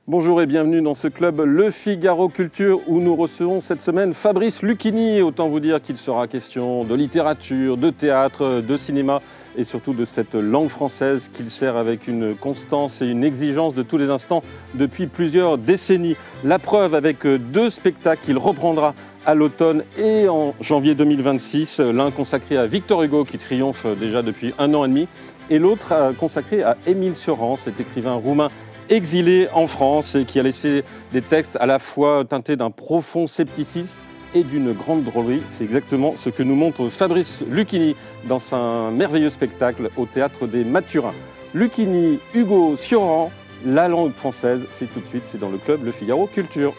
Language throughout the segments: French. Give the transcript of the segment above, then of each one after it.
Bonjour et bienvenue dans ce club Le Figaro Culture où nous recevons cette semaine Fabrice Lucchini. Autant vous dire qu'il sera question de littérature, de théâtre, de cinéma et surtout de cette langue française qu'il sert avec une constance et une exigence de tous les instants depuis plusieurs décennies. La preuve avec deux spectacles qu'il reprendra à l'automne et en janvier 2026. L'un consacré à Victor Hugo qui triomphe déjà depuis 1 an et demi et l'autre consacré à Émile Cioran, cet écrivain roumain exilé en France et qui a laissé des textes à la fois teintés d'un profond scepticisme et d'une grande drôlerie. C'est exactement ce que nous montre Fabrice Lucchini dans un merveilleux spectacle au Théâtre des Mathurins. Lucchini, Hugo, Cioran, la langue française, c'est tout de suite, c'est dans le club Le Figaro Culture.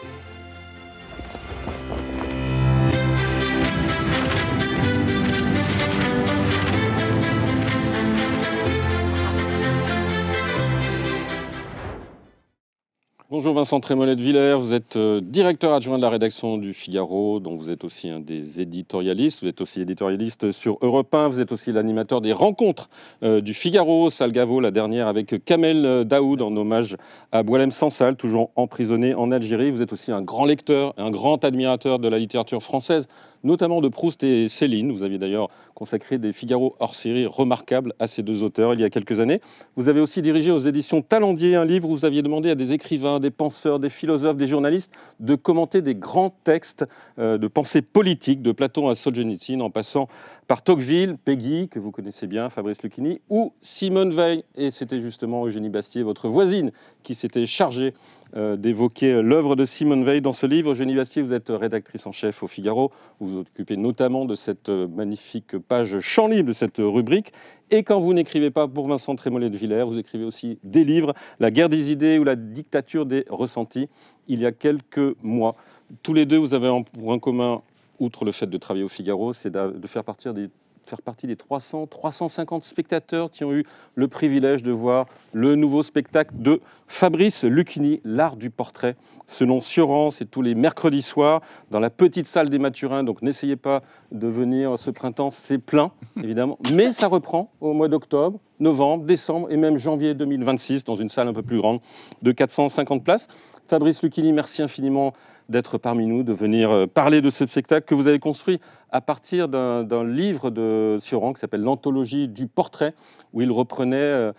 Bonjour Vincent Trémollet de Villers, vous êtes directeur adjoint de la rédaction du Figaro, dont vous êtes aussi un des éditorialistes. Vous êtes aussi éditorialiste sur Europe 1, vous êtes aussi l'animateur des rencontres du Figaro, Salgavo, la dernière avec Kamel Daoud en hommage à Boualem Sansal, toujours emprisonné en Algérie. Vous êtes aussi un grand lecteur, un grand admirateur de la littérature française, notamment de Proust et Céline. Vous aviez d'ailleurs consacré des Figaro hors-série remarquables à ces deux auteurs il y a quelques années. Vous avez aussi dirigé aux éditions Talendier un livre où vous aviez demandé à des écrivains, des penseurs, des philosophes, des journalistes de commenter des grands textes de pensée politique, de Platon à Solzhenitsyn, en passant par Tocqueville, Peggy, que vous connaissez bien, Fabrice Lucchini, ou Simone Veil. Et c'était justement Eugénie Bastier, votre voisine, qui s'était chargée d'évoquer l'œuvre de Simone Veil dans ce livre. Eugénie Bastier, vous êtes rédactrice en chef au Figaro. Vous vous occupez notamment de cette magnifique page champ libre, de cette rubrique. Et quand vous n'écrivez pas pour Vincent Trémollet de Villers, vous écrivez aussi des livres, La guerre des idées ou La dictature des ressentis, il y a quelques mois. Tous les deux, vous avez un point commun, outre le fait de travailler au Figaro, c'est de faire partie des 300, 350 spectateurs qui ont eu le privilège de voir le nouveau spectacle de Fabrice Lucchini, L'art du portrait. Selon Cioran, c'est tous les mercredis soirs dans la petite salle des Mathurins. Donc n'essayez pas de venir ce printemps, c'est plein, évidemment. Mais ça reprend au mois d'octobre, novembre, décembre et même janvier 2026 dans une salle un peu plus grande de 450 places. Fabrice Lucchini, merci infiniment d'être parmi nous, de venir parler de ce spectacle que vous avez construit à partir d'un livre de Cioran qui s'appelle L'Anthologie du portrait, où il reprenait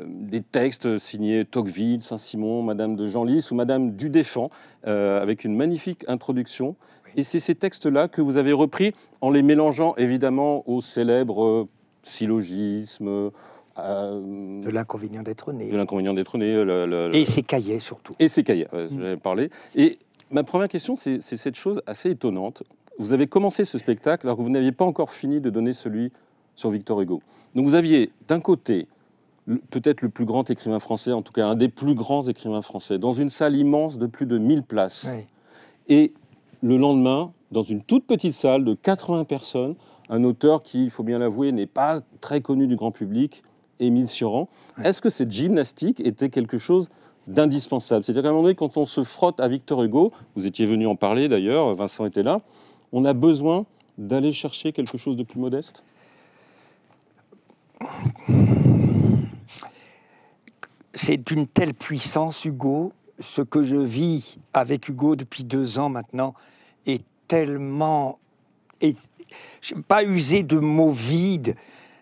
des textes signés Tocqueville, Saint-Simon, Madame de Genlis ou Madame du Deffand, avec une magnifique introduction. Et c'est ces textes-là que vous avez repris en les mélangeant évidemment au célèbre syllogisme, de l'inconvénient d'être né. De l'inconvénient d'être né. Et ses cahiers surtout. Et ses cahiers, j'avais parlé. Et ma première question, c'est cette chose assez étonnante. Vous avez commencé ce spectacle alors que vous n'aviez pas encore fini de donner celui sur Victor Hugo. Donc vous aviez d'un côté peut-être le plus grand écrivain français, en tout cas un des plus grands écrivains français, dans une salle immense de plus de 1000 places. Oui. Et le lendemain, dans une toute petite salle de 80 personnes, un auteur qui, il faut bien l'avouer, n'est pas très connu du grand public, Émile Cioran. Oui. Est-ce que cette gymnastique était quelque chose d'indispensable? C'est-à-dire qu'à un moment donné, quand on se frotte à Victor Hugo, vous étiez venu en parler d'ailleurs, Vincent était là, on a besoin d'aller chercher quelque chose de plus modeste? C'est d'une telle puissance, Hugo. Ce que je vis avec Hugo depuis 2 ans maintenant est tellement... je n'ai pas usé de mots vides,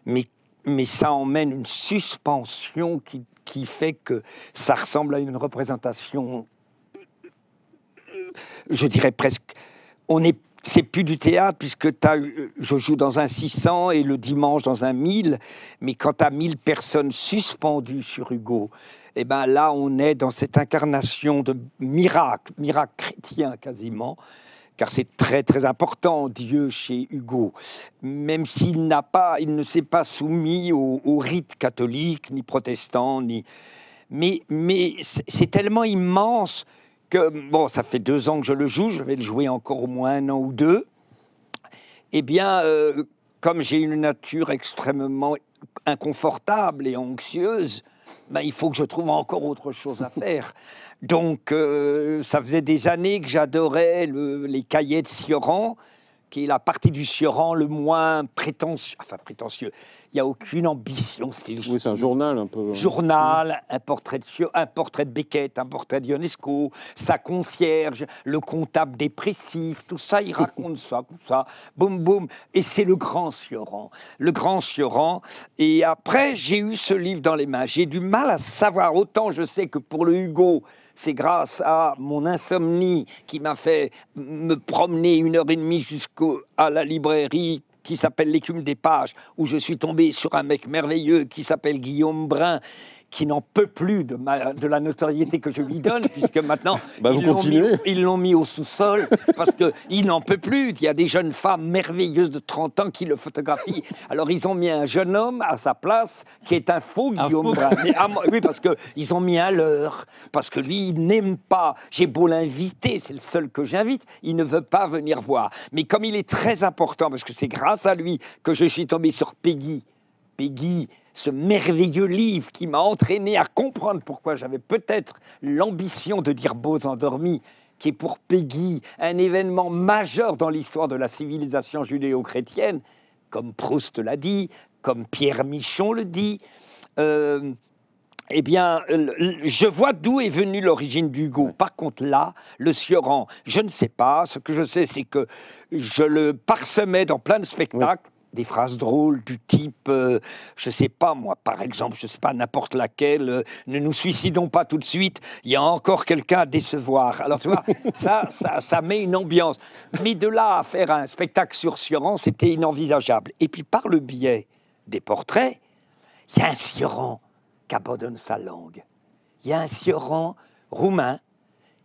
mais ça emmène une suspension qui fait que ça ressemble à une représentation, je dirais presque... C'est plus du théâtre, puisque je joue dans un 600 et le dimanche dans un 1000, mais quand tu as 1000 personnes suspendues sur Hugo, eh ben là, on est dans cette incarnation de miracle chrétien quasiment, car c'est très, très important, Dieu, chez Hugo. Même s'il ne s'est pas soumis au rite catholique, ni protestant, mais c'est tellement immense que, bon, ça fait 2 ans que je le joue, je vais le jouer encore au moins 1 an ou 2. Eh bien, comme j'ai une nature extrêmement inconfortable et anxieuse, ben, il faut que je trouve encore autre chose à faire. Donc, ça faisait des années que j'adorais les cahiers de Cioran, qui est la partie du Cioran le moins prétentieux. Enfin, prétentieux. Il n'y a aucune ambition. Oui, c'est un journal un peu. Journal, un portrait de Beckett, un portrait de Ionesco, sa concierge, le comptable dépressif, tout ça, il raconte ça, comme ça, boum, boum. Et c'est le grand Sioran. Le grand Sioran. Et après, j'ai eu ce livre dans les mains. J'ai du mal à savoir. Autant je sais que pour le Hugo, c'est grâce à mon insomnie qui m'a fait me promener 1h30 jusqu'à la librairie qui s'appelle L'écume des pages, où je suis tombé sur un mec merveilleux qui s'appelle Guillaume Brun, qui n'en peut plus de la notoriété que je lui donne, puisque maintenant, ils l'ont mis au sous-sol, parce qu'il n'en peut plus. Il y a des jeunes femmes merveilleuses de 30 ans qui le photographient. Alors, ils ont mis un jeune homme à sa place, qui est un faux Guillaume Brun. Mais, oui, parce qu'ils ont mis un leurre, parce que lui, il n'aime pas. J'ai beau l'inviter, c'est le seul que j'invite, il ne veut pas venir voir. Mais comme il est très important, parce que c'est grâce à lui que je suis tombé sur Peggy, ce merveilleux livre qui m'a entraîné à comprendre pourquoi j'avais peut-être l'ambition de dire Beaux endormis, qui est pour Peggy un événement majeur dans l'histoire de la civilisation judéo-chrétienne, comme Proust l'a dit, comme Pierre Michon le dit. Eh bien, je vois d'où est venue l'origine d'Hugo. Par contre, là, le Sioran, je ne sais pas. Ce que je sais, c'est que je le parsemais dans plein de spectacles. Des phrases drôles du type, je sais pas moi, par exemple, je sais pas, n'importe laquelle, ne nous suicidons pas tout de suite, il y a encore quelqu'un à décevoir. Alors tu vois, ça met une ambiance. Mais de là à faire un spectacle sur Sioran, c'était inenvisageable. Et puis par le biais des portraits, il y a un Sioran qui abandonne sa langue. Il y a un Sioran roumain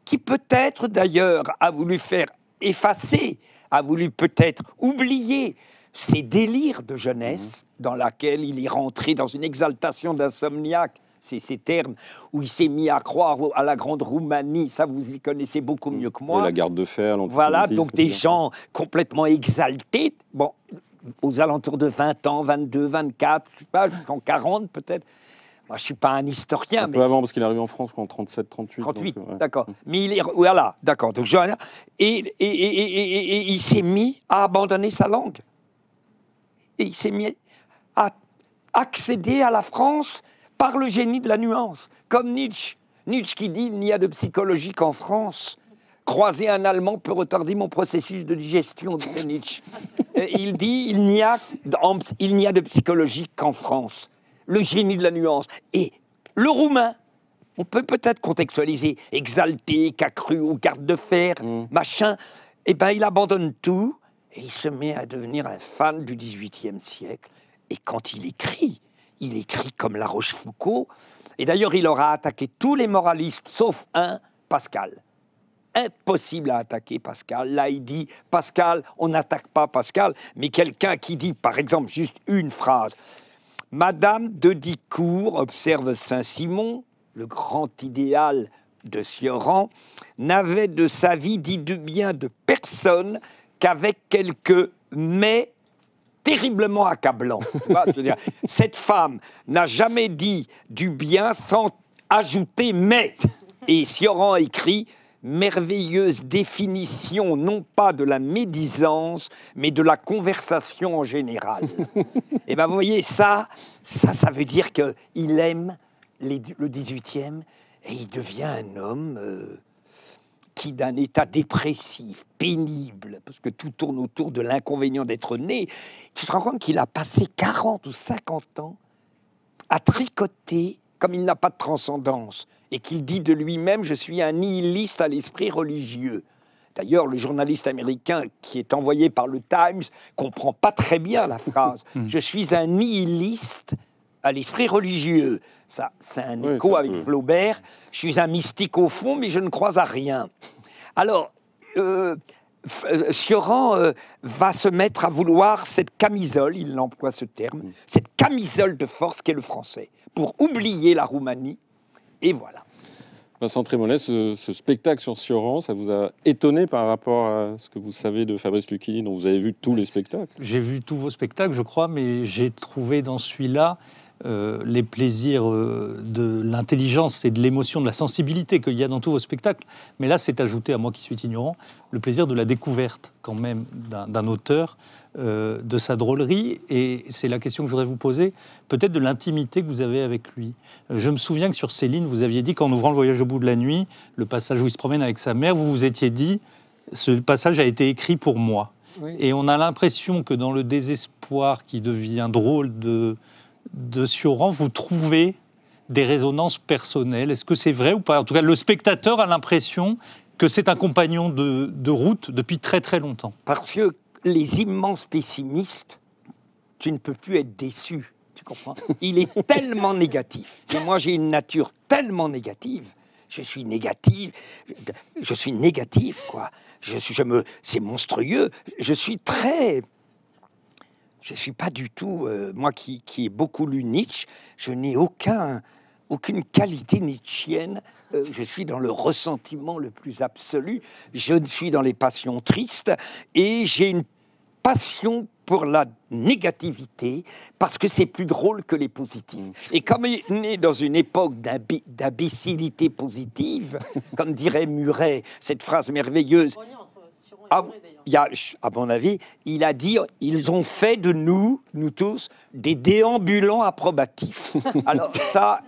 qui peut-être d'ailleurs a voulu faire effacer, a voulu peut-être oublier ces délires de jeunesse dans laquelle il est rentré dans une exaltation d'insomniaque, c'est ces termes, où il s'est mis à croire à la grande Roumanie, ça vous y connaissez beaucoup mieux que moi. Oui, la garde de fer, voilà, donc des gens complètement exaltés, bon, aux alentours de 20 ans, 22, 24, je sais pas, jusqu'en 40 peut-être. Moi, je ne suis pas un historien. Un peu avant, parce qu'il est arrivé en France en 37, 38. 38, donc, ouais. D'accord. Mais il est... Voilà, d'accord. Donc, et il s'est mis à abandonner sa langue. Et il s'est mis à accéder à la France par le génie de la nuance. Comme Nietzsche. Nietzsche qui dit « Il n'y a de psychologie qu'en France ». Croiser un Allemand peut retarder mon processus de digestion, dit Nietzsche. Il dit « Il n'y a de psychologie qu'en France ». Le génie de la nuance. Et le roumain, on peut peut-être contextualiser, exalté, qu'accru aux gardes de fer, machin. Eh bien, il abandonne tout. Et il se met à devenir un fan du XVIIIe siècle. Et quand il écrit comme La Rochefoucauld. Et d'ailleurs, il aura attaqué tous les moralistes, sauf un, Pascal. Impossible à attaquer Pascal. Là, il dit, Pascal, on n'attaque pas Pascal, mais quelqu'un qui dit, par exemple, juste une phrase. Madame de Dicourt, observe Saint-Simon, le grand idéal de Sioran, n'avait de sa vie dit du bien de personne qu'avec quelques mais terriblement accablants. Je veux dire, cette femme n'a jamais dit du bien sans ajouter mais. Et Sioran écrit merveilleuse définition non pas de la médisance, mais de la conversation en général. Et bien vous voyez, ça veut dire qu'il aime le 18e et il devient un homme qui, d'un état dépressif, pénible, parce que tout tourne autour de l'inconvénient d'être né, tu te rends compte qu'il a passé 40 ou 50 ans à tricoter, comme il n'a pas de transcendance, et qu'il dit de lui-même « Je suis un nihiliste à l'esprit religieux ». D'ailleurs, le journaliste américain qui est envoyé par le Times comprend pas très bien la phrase « Je suis un nihiliste à l'esprit religieux ». Ça, c'est un écho avec Flaubert. « Je suis un mystique au fond, mais je ne crois à rien ». Alors, Sioran va se mettre à vouloir cette camisole, il emploie ce terme, cette camisole de force qu'est le français, pour oublier la Roumanie, et voilà. Vincent Trémollet, ce spectacle sur Sioran, ça vous a étonné par rapport à ce que vous savez de Fabrice Lucchini, dont vous avez vu tous les spectacles? J'ai vu tous vos spectacles, je crois, mais j'ai trouvé dans celui-là les plaisirs de l'intelligence et de l'émotion, de la sensibilité qu'il y a dans tous vos spectacles. Mais là, c'est ajouté, à moi qui suis ignorant, le plaisir de la découverte, quand même, d'un auteur, de sa drôlerie. Et c'est la question que je voudrais vous poser, peut-être de l'intimité que vous avez avec lui. Je me souviens que sur Céline, vous aviez dit qu'en ouvrant Le Voyage au bout de la nuit, le passage où il se promène avec sa mère, vous vous étiez dit, ce passage a été écrit pour moi. Oui. Et on a l'impression que dans le désespoir qui devient drôle de Sioran, vous trouvez des résonances personnelles. Est-ce que c'est vrai ou pas? En tout cas, le spectateur a l'impression que c'est un compagnon de route depuis très très longtemps. Parce que les immenses pessimistes, tu ne peux plus être déçu, tu comprends? Il est tellement négatif. Et moi, j'ai une nature tellement négative. Je suis négative, quoi. C'est monstrueux. Je suis pas du tout, moi qui ai beaucoup lu Nietzsche, je n'ai aucune qualité nietzschienne. Je suis dans le ressentiment le plus absolu. Je suis dans les passions tristes et j'ai une passion pour la négativité parce que c'est plus drôle que les positives. Et comme on est dans une époque d'imbécilité positive, comme dirait Muret, cette phrase merveilleuse. À mon avis, il a dit « Ils ont fait de nous tous, des déambulants approbatifs. » Alors ça,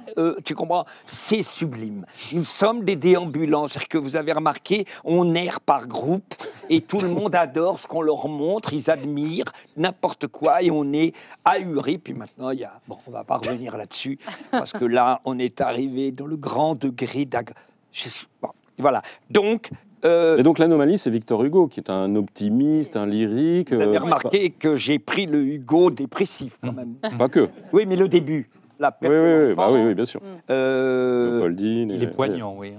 tu comprends, c'est sublime. Nous sommes des déambulants. C'est-à-dire que vous avez remarqué, on erre par groupe et tout le monde adore ce qu'on leur montre. Ils admirent n'importe quoi et on est ahuri. Puis maintenant, bon, on ne va pas revenir là-dessus parce que là, on est arrivé dans le grand degré bon, voilà. Donc... Et donc l'anomalie, c'est Victor Hugo, qui est un optimiste, un lyrique. Vous avez remarqué que j'ai pris le Hugo dépressif, quand même. Pas que. Oui, mais le début. La perte de l'enfant. Oui, bien sûr. Léopoldine. Il est poignant, oui.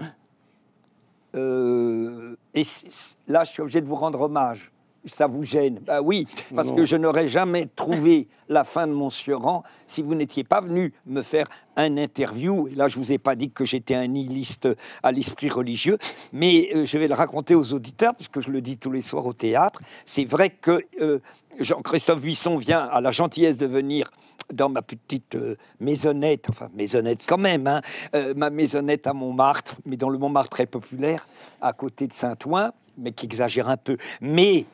Et là, je suis obligé de vous rendre hommage. Ça vous gêne? Bah oui, parce que je n'aurais jamais trouvé la fin de mon Sioran si vous n'étiez pas venu me faire un interview. Et là, je vous ai pas dit que j'étais un nihiliste à l'esprit religieux, mais je vais le raconter aux auditeurs, puisque je le dis tous les soirs au théâtre. C'est vrai que Jean-Christophe Buisson vient à la gentillesse de venir dans ma petite maisonnette, enfin maisonnette quand même, hein, ma maisonnette à Montmartre, mais dans le Montmartre très populaire, à côté de Saint-Ouen, mais qui exagère un peu. Mais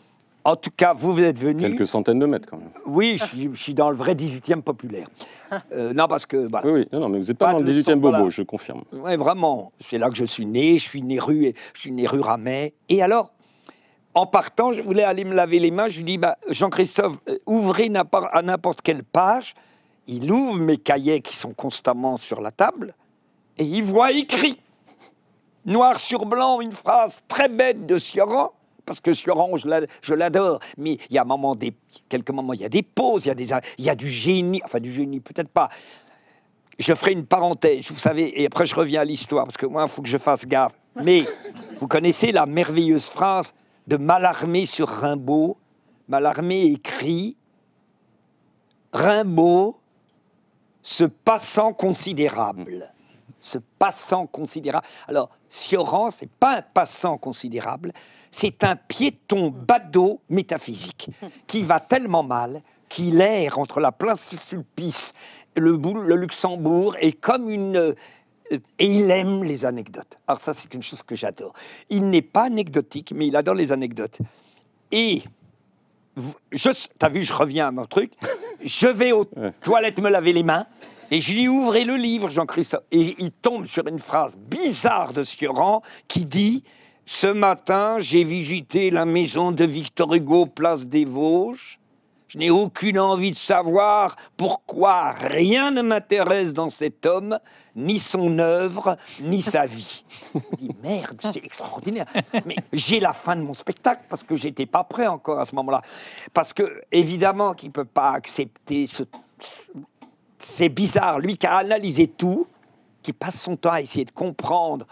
en tout cas, vous êtes venu... Quelques centaines de mètres, quand même. Oui, je suis dans le vrai 18e populaire. Non, parce que... Voilà, oui, non, mais vous n'êtes pas dans le 18e bobo, voilà. Je confirme. Oui, vraiment. C'est là que je suis né. Je suis né rue Ramet. Et alors, en partant, je voulais aller me laver les mains. Je lui dis, Jean-Christophe, ouvrez à n'importe quelle page. Il ouvre mes cahiers qui sont constamment sur la table. Et il voit écrit, noir sur blanc, une phrase très bête de Sioran. Parce que Sioran, je l'adore, mais il y a quelques moments, il y a des pauses, il y a du génie, enfin du génie, peut-être pas. Je ferai une parenthèse, vous savez, et après je reviens à l'histoire, parce que moi, il faut que je fasse gaffe. Mais vous connaissez la merveilleuse phrase de Mallarmé sur Rimbaud. Mallarmé écrit « Rimbaud, ce passant considérable ». Ce passant considérable. Alors, Sioran, c'est pas un passant considérable, c'est un piéton badaud métaphysique qui va tellement mal qu'il erre entre la place Sulpice, le Luxembourg, et comme une... et il aime les anecdotes. Alors ça, c'est une chose que j'adore. Il n'est pas anecdotique, mais il adore les anecdotes. Et... t'as vu, je reviens à mon truc. Je vais aux toilettes me laver les mains. Et je lui dis, ouvrez le livre, Jean-Christophe. Et il tombe sur une phrase bizarre de Sioran qui dit « Ce matin, j'ai visité la maison de Victor Hugo, place des Vosges. Je n'ai aucune envie de savoir pourquoi rien ne m'intéresse dans cet homme, ni son œuvre, ni sa vie. » Je dis « Merde, c'est extraordinaire. » Mais j'ai la fin de mon spectacle parce que j'étais pas prêt encore à ce moment-là. Parce que, évidemment, qu'il ne peut pas accepter ce... C'est bizarre, lui qui a analysé tout, qui passe son temps à essayer de comprendre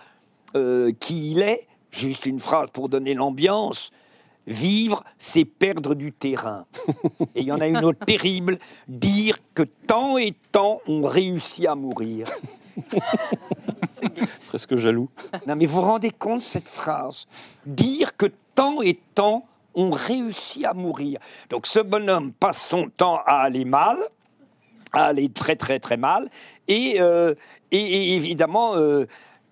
qui il est, juste une phrase pour donner l'ambiance, vivre, c'est perdre du terrain. Et il y en a une autre terrible, dire que tant et tant on réussit à mourir. Presque jaloux. Non mais vous vous rendez compte cette phrase? Dire que tant et tant on réussit à mourir. Donc ce bonhomme passe son temps à aller mal, allait très très très mal. Et évidemment,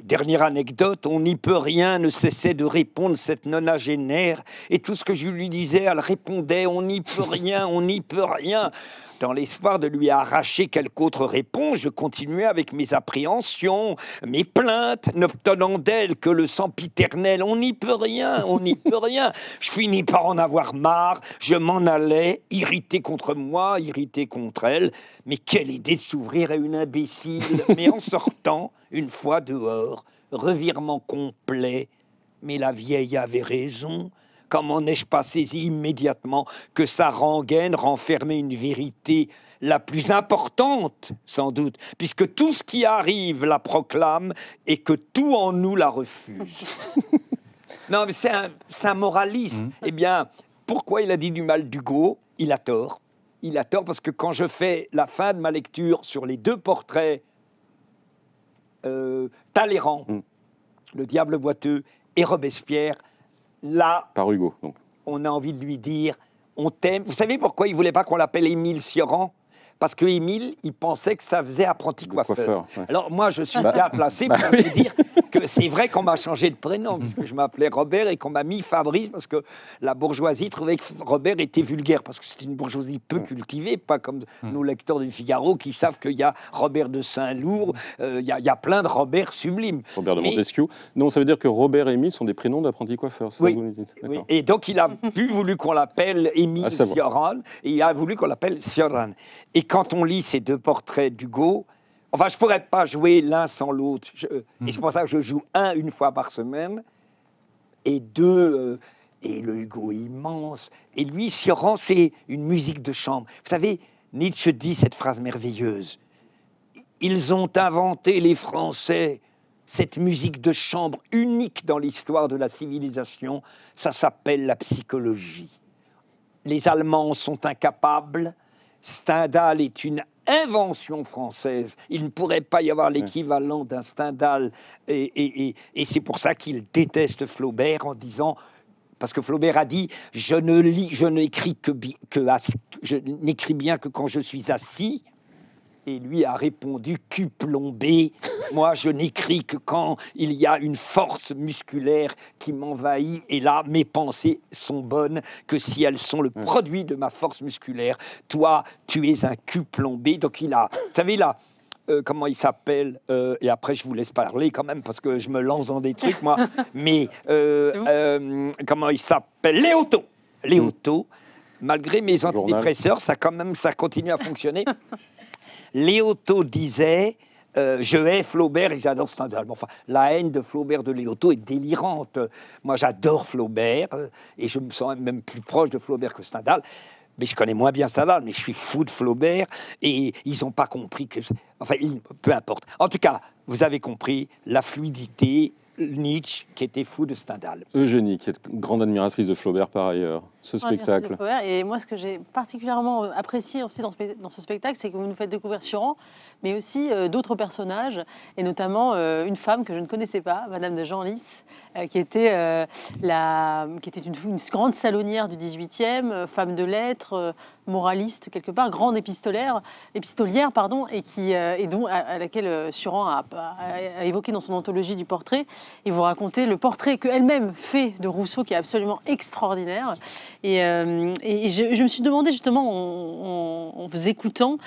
dernière anecdote, on n'y peut rien, ne cessait de répondre cette nonagénaire. Et tout ce que je lui disais, elle répondait, on n'y peut rien, on n'y peut rien. Dans l'espoir de lui arracher quelque autre réponse, je continuais avec mes appréhensions, mes plaintes, n'obtenant d'elle que le sempiternel. On n'y peut rien, on n'y peut rien. Je finis par en avoir marre, je m'en allais, irrité contre moi, irrité contre elle. Mais quelle idée de s'ouvrir à une imbécile. Mais en sortant, une fois dehors, revirement complet. Mais la vieille avait raison. Comment n'ai-je pas saisi immédiatement que sa rengaine renfermait une vérité la plus importante, sans doute, puisque tout ce qui arrive la proclame et que tout en nous la refuse. Non, mais c'est un moraliste. Eh bien, pourquoi il a dit du mal d'Hugo? Il a tort. Il a tort parce que quand je fais la fin de ma lecture sur les 2 portraits, Talleyrand, le diable boiteux, et Robespierre, là, Par Hugo, donc. on a envie de lui dire, on t'aime. Vous savez pourquoi il ne voulait pas qu'on l'appelle Émile Cioran? Parce que Émile, il pensait que ça faisait apprenti coiffeur. Ouais. Alors moi, je suis bien placé pour vous dire que c'est vrai qu'on m'a changé de prénom, parce que je m'appelais Robert et qu'on m'a mis Fabrice, parce que la bourgeoisie trouvait que Robert était vulgaire, parce que c'est une bourgeoisie peu cultivée, pas comme nos lecteurs du Figaro qui savent qu'il y a Robert de Saint-Lourd, il y a plein de Robert sublimes. Robert de Montesquieu. Non, ça veut dire que Robert et Émile sont des prénoms d'apprentis coiffeurs. Oui. Oui. Et donc, il a plus voulu qu'on l'appelle Émile Cioran, et il a voulu qu'on l'appelle Cioran. Et quand on lit ces 2 portraits d'Hugo, enfin, je ne pourrais pas jouer l'un sans l'autre. Et c'est pour ça que je joue une fois par semaine, et 2, et le Hugo est immense. Et lui, Cioran, c'est une musique de chambre. Vous savez, Nietzsche dit cette phrase merveilleuse. Ils ont inventé, les Français, cette musique de chambre unique dans l'histoire de la civilisation. Ça s'appelle la psychologie. Les Allemands sont incapables. Stendhal est une invention française. Il ne pourrait pas y avoir l'équivalent d'un Stendhal. Et c'est pour ça qu'il déteste Flaubert en disant... Parce que Flaubert a dit « Je n'écris je n'écris bien que quand je suis assis ». Et lui a répondu « Cul plombé, moi je n'écris que quand il y a une force musculaire qui m'envahit. Et là, mes pensées sont bonnes que si elles sont le produit de ma force musculaire. Toi, tu es un cul plombé. » Donc il a... Vous savez, là, comment il s'appelle et après, je vous laisse parler quand même, parce que je me lance dans des trucs, moi. Mais comment il s'appelle? Léoto. Léoto, malgré mes antidépresseurs, ça continue à fonctionner. Léoto disait je hais Flaubert et j'adore Stendhal. Enfin, la haine de Flaubert de Léoto est délirante. Moi, j'adore Flaubert et je me sens même plus proche de Flaubert que Stendhal. Mais je connais moins bien Stendhal, mais je suis fou de Flaubert et ils n'ont pas compris que... Enfin, peu importe. En tout cas, vous avez compris la fluidité, Nietzsche qui était fou de Stendhal. Eugénie, qui est une grande admiratrice de Flaubert par ailleurs. Ce spectacle. Et moi, ce que j'ai particulièrement apprécié aussi dans ce spectacle, c'est que vous nous faites découvrir Cioran, mais aussi d'autres personnages, et notamment une femme que je ne connaissais pas, Madame de Genlis, qui était une grande salonnière du 18e, femme de lettres, moraliste quelque part, grande épistolière, et dont à laquelle Cioran a évoqué dans son anthologie du portrait. Et vous racontez le portrait qu'elle-même fait de Rousseau, qui est absolument extraordinaire. Et je me suis demandé justement, en vous écoutant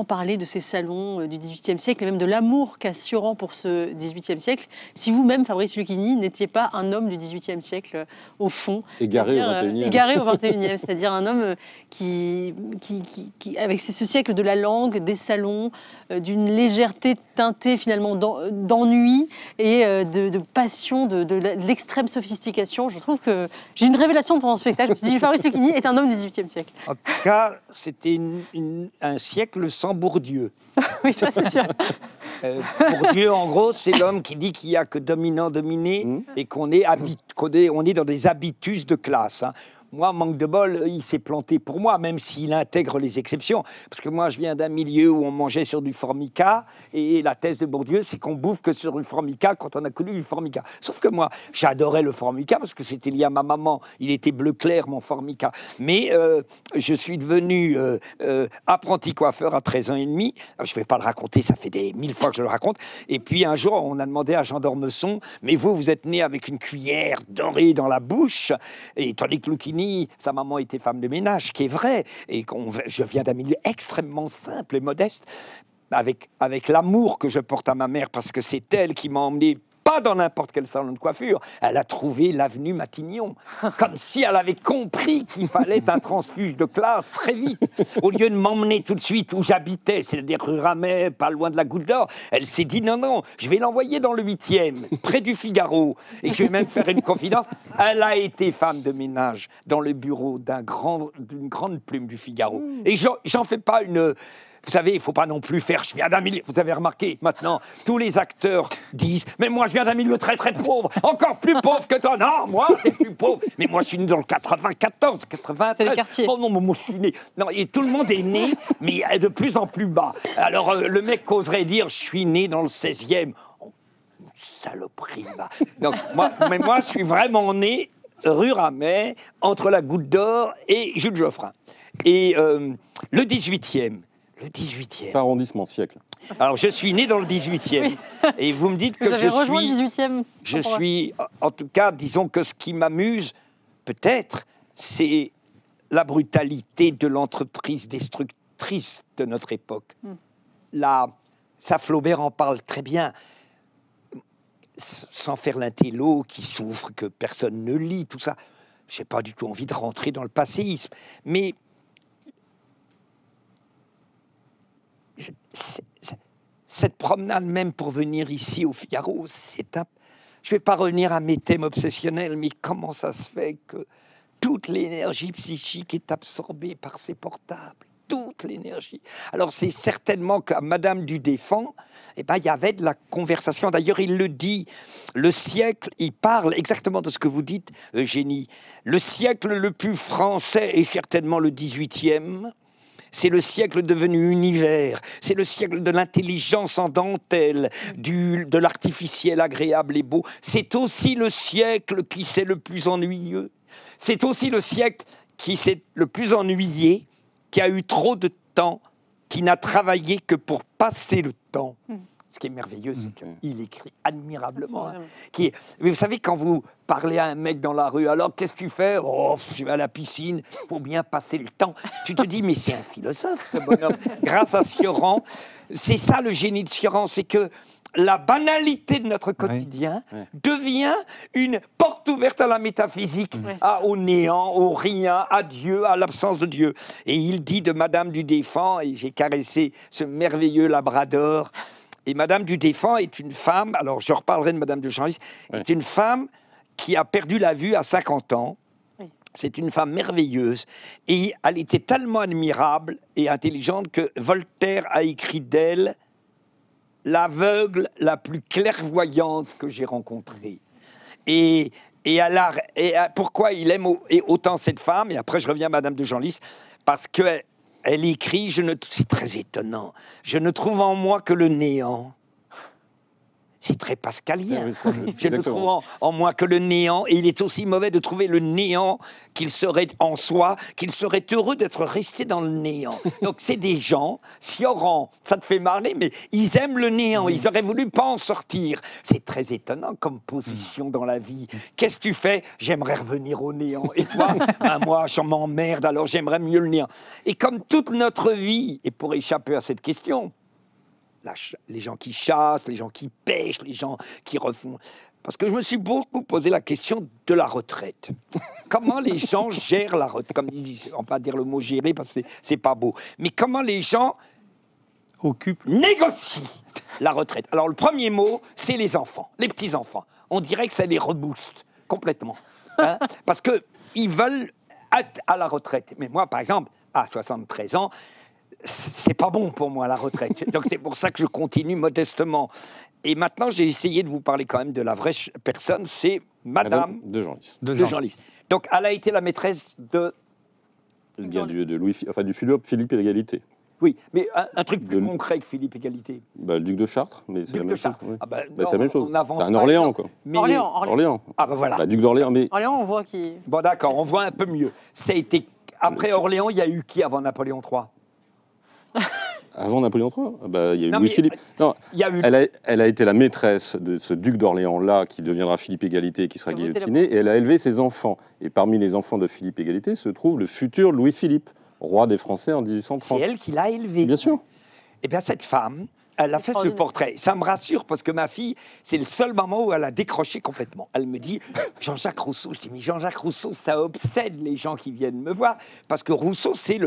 parler de ces salons du XVIIIe siècle, et même de l'amour qu'a Cioran pour ce XVIIIe siècle, si vous-même, Fabrice Lucchini, n'étiez pas un homme du XVIIIe siècle au fond. Égaré au XXIe. Égaré au XXIe, c'est-à-dire un homme qui avec ce siècle de la langue, des salons, d'une légèreté teintée finalement d'ennui et de passion, de l'extrême sophistication. Je trouve que j'ai une révélation pendant ce spectacle. Je me suis dit, Fabrice Lucchini est un homme du XVIIIe siècle. En tout cas, c'était un siècle sans Bourdieu. Oui, ça c'est sûr. Bourdieu, en gros, c'est l'homme qui dit qu'il n'y a que dominant-dominé et qu'on est dans des habitus de classe. Hein. moi, manque de bol, il s'est planté pour moi, même s'il intègre les exceptions. Parce que moi, je viens d'un milieu où on mangeait sur du formica, et la thèse de Bourdieu, c'est qu'on bouffe que sur du formica quand on a connu du formica. Sauf que moi, j'adorais le formica, parce que c'était lié à ma maman. Il était bleu clair, mon formica. Mais je suis devenu apprenti coiffeur à 13 ans et demi. Je ne vais pas le raconter, ça fait des 1000 fois que je le raconte. Et puis un jour, on a demandé à Jean d'Ormesson, mais vous êtes né avec une cuillère dorée dans la bouche, et tandis que Lucchini, sa maman était femme de ménage, ce qui est vrai, et je viens d'un milieu extrêmement simple et modeste, avec l'amour que je porte à ma mère, parce que c'est elle qui m'a emmené, pas dans n'importe quel salon de coiffure, elle a trouvé l'avenue Matignon, comme si elle avait compris qu'il fallait un transfuge de classe très vite. Au lieu de m'emmener tout de suite où j'habitais, c'est-à-dire rue Ramet, pas loin de la Goutte d'Or, elle s'est dit non, je vais l'envoyer dans le 8e, près du Figaro, et je vais même faire une confidence. Elle a été femme de ménage dans le bureau d'une grande plume du Figaro. Et j'en fais pas une... Vous savez, il ne faut pas non plus faire « je viens d'un milieu ». Vous avez remarqué, maintenant, tous les acteurs disent « mais moi, je viens d'un milieu très, très pauvre, encore plus pauvre que toi ». Non, moi, c'est plus pauvre. Mais moi, je suis né dans le 94, 93. C'est le quartier. Oh non, moi, je suis né... Non, et tout le monde est né, mais de plus en plus bas. Alors, le mec oserait dire « je suis né dans le 16e ». Oh, saloperie, va. Donc, moi, je suis vraiment né rue Ramet, entre la Goutte d'Or et Jules Geoffrin. Et le 18e. Le 18e. Arrondissement, siècle. Alors, je suis né dans le 18e. Et vous me dites que vous avez rejoint le 18e. Je suis... En tout cas, disons que ce qui m'amuse, peut-être, c'est la brutalité de l'entreprise destructrice de notre époque. Ça, Flaubert en parle très bien. Sans faire l'intello qui souffre, que personne ne lit, tout ça. Je n'ai pas du tout envie de rentrer dans le passéisme. Mais... cette promenade même pour venir ici au Figaro, je ne vais pas revenir à mes thèmes obsessionnels, mais comment ça se fait que toute l'énergie psychique est absorbée par ces portables? Toute l'énergie. Alors c'est certainement qu'à Madame du Défend, il y avait de la conversation. D'ailleurs, il le dit, le siècle, il parle exactement de ce que vous dites, Eugénie. Le siècle le plus français est certainement le 18e. C'est le siècle devenu univers, c'est le siècle de l'intelligence en dentelle, de l'artificiel agréable et beau. C'est aussi le siècle qui s'est le plus ennuyeux. C'est aussi le siècle qui s'est le plus ennuyé, qui a eu trop de temps, qui n'a travaillé que pour passer le temps. Ce qui est merveilleux, c'est qu'il écrit admirablement. Mais vous savez, quand vous parlez à un mec dans la rue, alors qu'est-ce que tu fais? Oh, je vais à la piscine, il faut bien passer le temps. Tu te dis, mais c'est un philosophe, ce bonhomme. Grâce à Sioran, c'est ça le génie de Sioran, c'est que la banalité de notre quotidien devient une porte ouverte à la métaphysique, au néant, au rien, à Dieu, à l'absence de Dieu. Et il dit de Madame du Défend, et j'ai caressé ce merveilleux labrador, et Madame du Défend est une femme, alors je reparlerai de Madame de Genlis, est une femme qui a perdu la vue à 50 ans. C'est une femme merveilleuse. Et elle était tellement admirable et intelligente que Voltaire a écrit d'elle « l'aveugle la plus clairvoyante que j'ai rencontrée ». Et pourquoi il aime autant cette femme? Et après, je reviens à Madame de Genlis, parce que... elle écrit, c'est très étonnant, je ne trouve en moi que le néant. C'est très pascalien. Je ne trouve en moi que le néant, et il est aussi mauvais de trouver le néant qu'il serait en soi, qu'il serait heureux d'être resté dans le néant. Donc c'est des gens, Sioran, ça te fait marrer, mais ils aiment le néant, ils auraient voulu pas en sortir. C'est très étonnant comme position dans la vie. Qu'est-ce que tu fais? J'aimerais revenir au néant. Et toi? Moi, je m'emmerde, alors j'aimerais mieux le néant. Et comme toute notre vie, et pour échapper à cette question, les gens qui chassent, les gens qui pêchent, les gens qui refont... Parce que je me suis beaucoup posé la question de la retraite. Comment les gens gèrent la retraite? Comme on va pas dire le mot gérer parce que c'est pas beau. Mais comment les gens négocient la retraite? Alors le premier mot, c'est les enfants, les petits-enfants. On dirait que ça les rebooste complètement. Hein, parce qu'ils veulent être à la retraite. Mais moi, par exemple, à 73 ans, c'est pas bon pour moi, la retraite. Donc c'est pour ça que je continue modestement. Et maintenant, j'ai essayé de vous parler quand même de la vraie personne, c'est Madame de Genlis. de Genlis. Donc elle a été la maîtresse de... Bien de Louis, enfin du Philippe et l'égalité. Oui, mais un truc plus concret que Philippe Égalité. Bah, le duc de Chartres, mais c'est la même chose. Oui. Ah bah, Bah, c'est la même chose. on avance C'est un pas, Orléans, non. quoi. Mais... Orléans. Ah bah voilà. Bah, duc d'Orléans, mais Orléans, on voit qui. Bon d'accord, on voit un peu mieux. Ça a été... Après Orléans, il y a eu qui avant Napoléon III? avant Napoléon III, bah, il y a eu Non, Louis-Philippe. Non, il y a eu... elle a été la maîtresse de ce duc d'Orléans-là, qui deviendra Philippe Égalité et qui sera Vous votez guillotiné, et elle a élevé ses enfants. Et parmi les enfants de Philippe Égalité se trouve le futur Louis-Philippe, roi des Français en 1830. C'est elle qui l'a élevé. Bien sûr. Eh bien, cette femme, elle a fait ce portrait. Ça me rassure parce que ma fille, c'est le seul moment où elle a décroché complètement. Elle me dit Jean-Jacques Rousseau. Je dis mais Jean-Jacques Rousseau, ça obsède les gens qui viennent me voir parce que Rousseau, c'est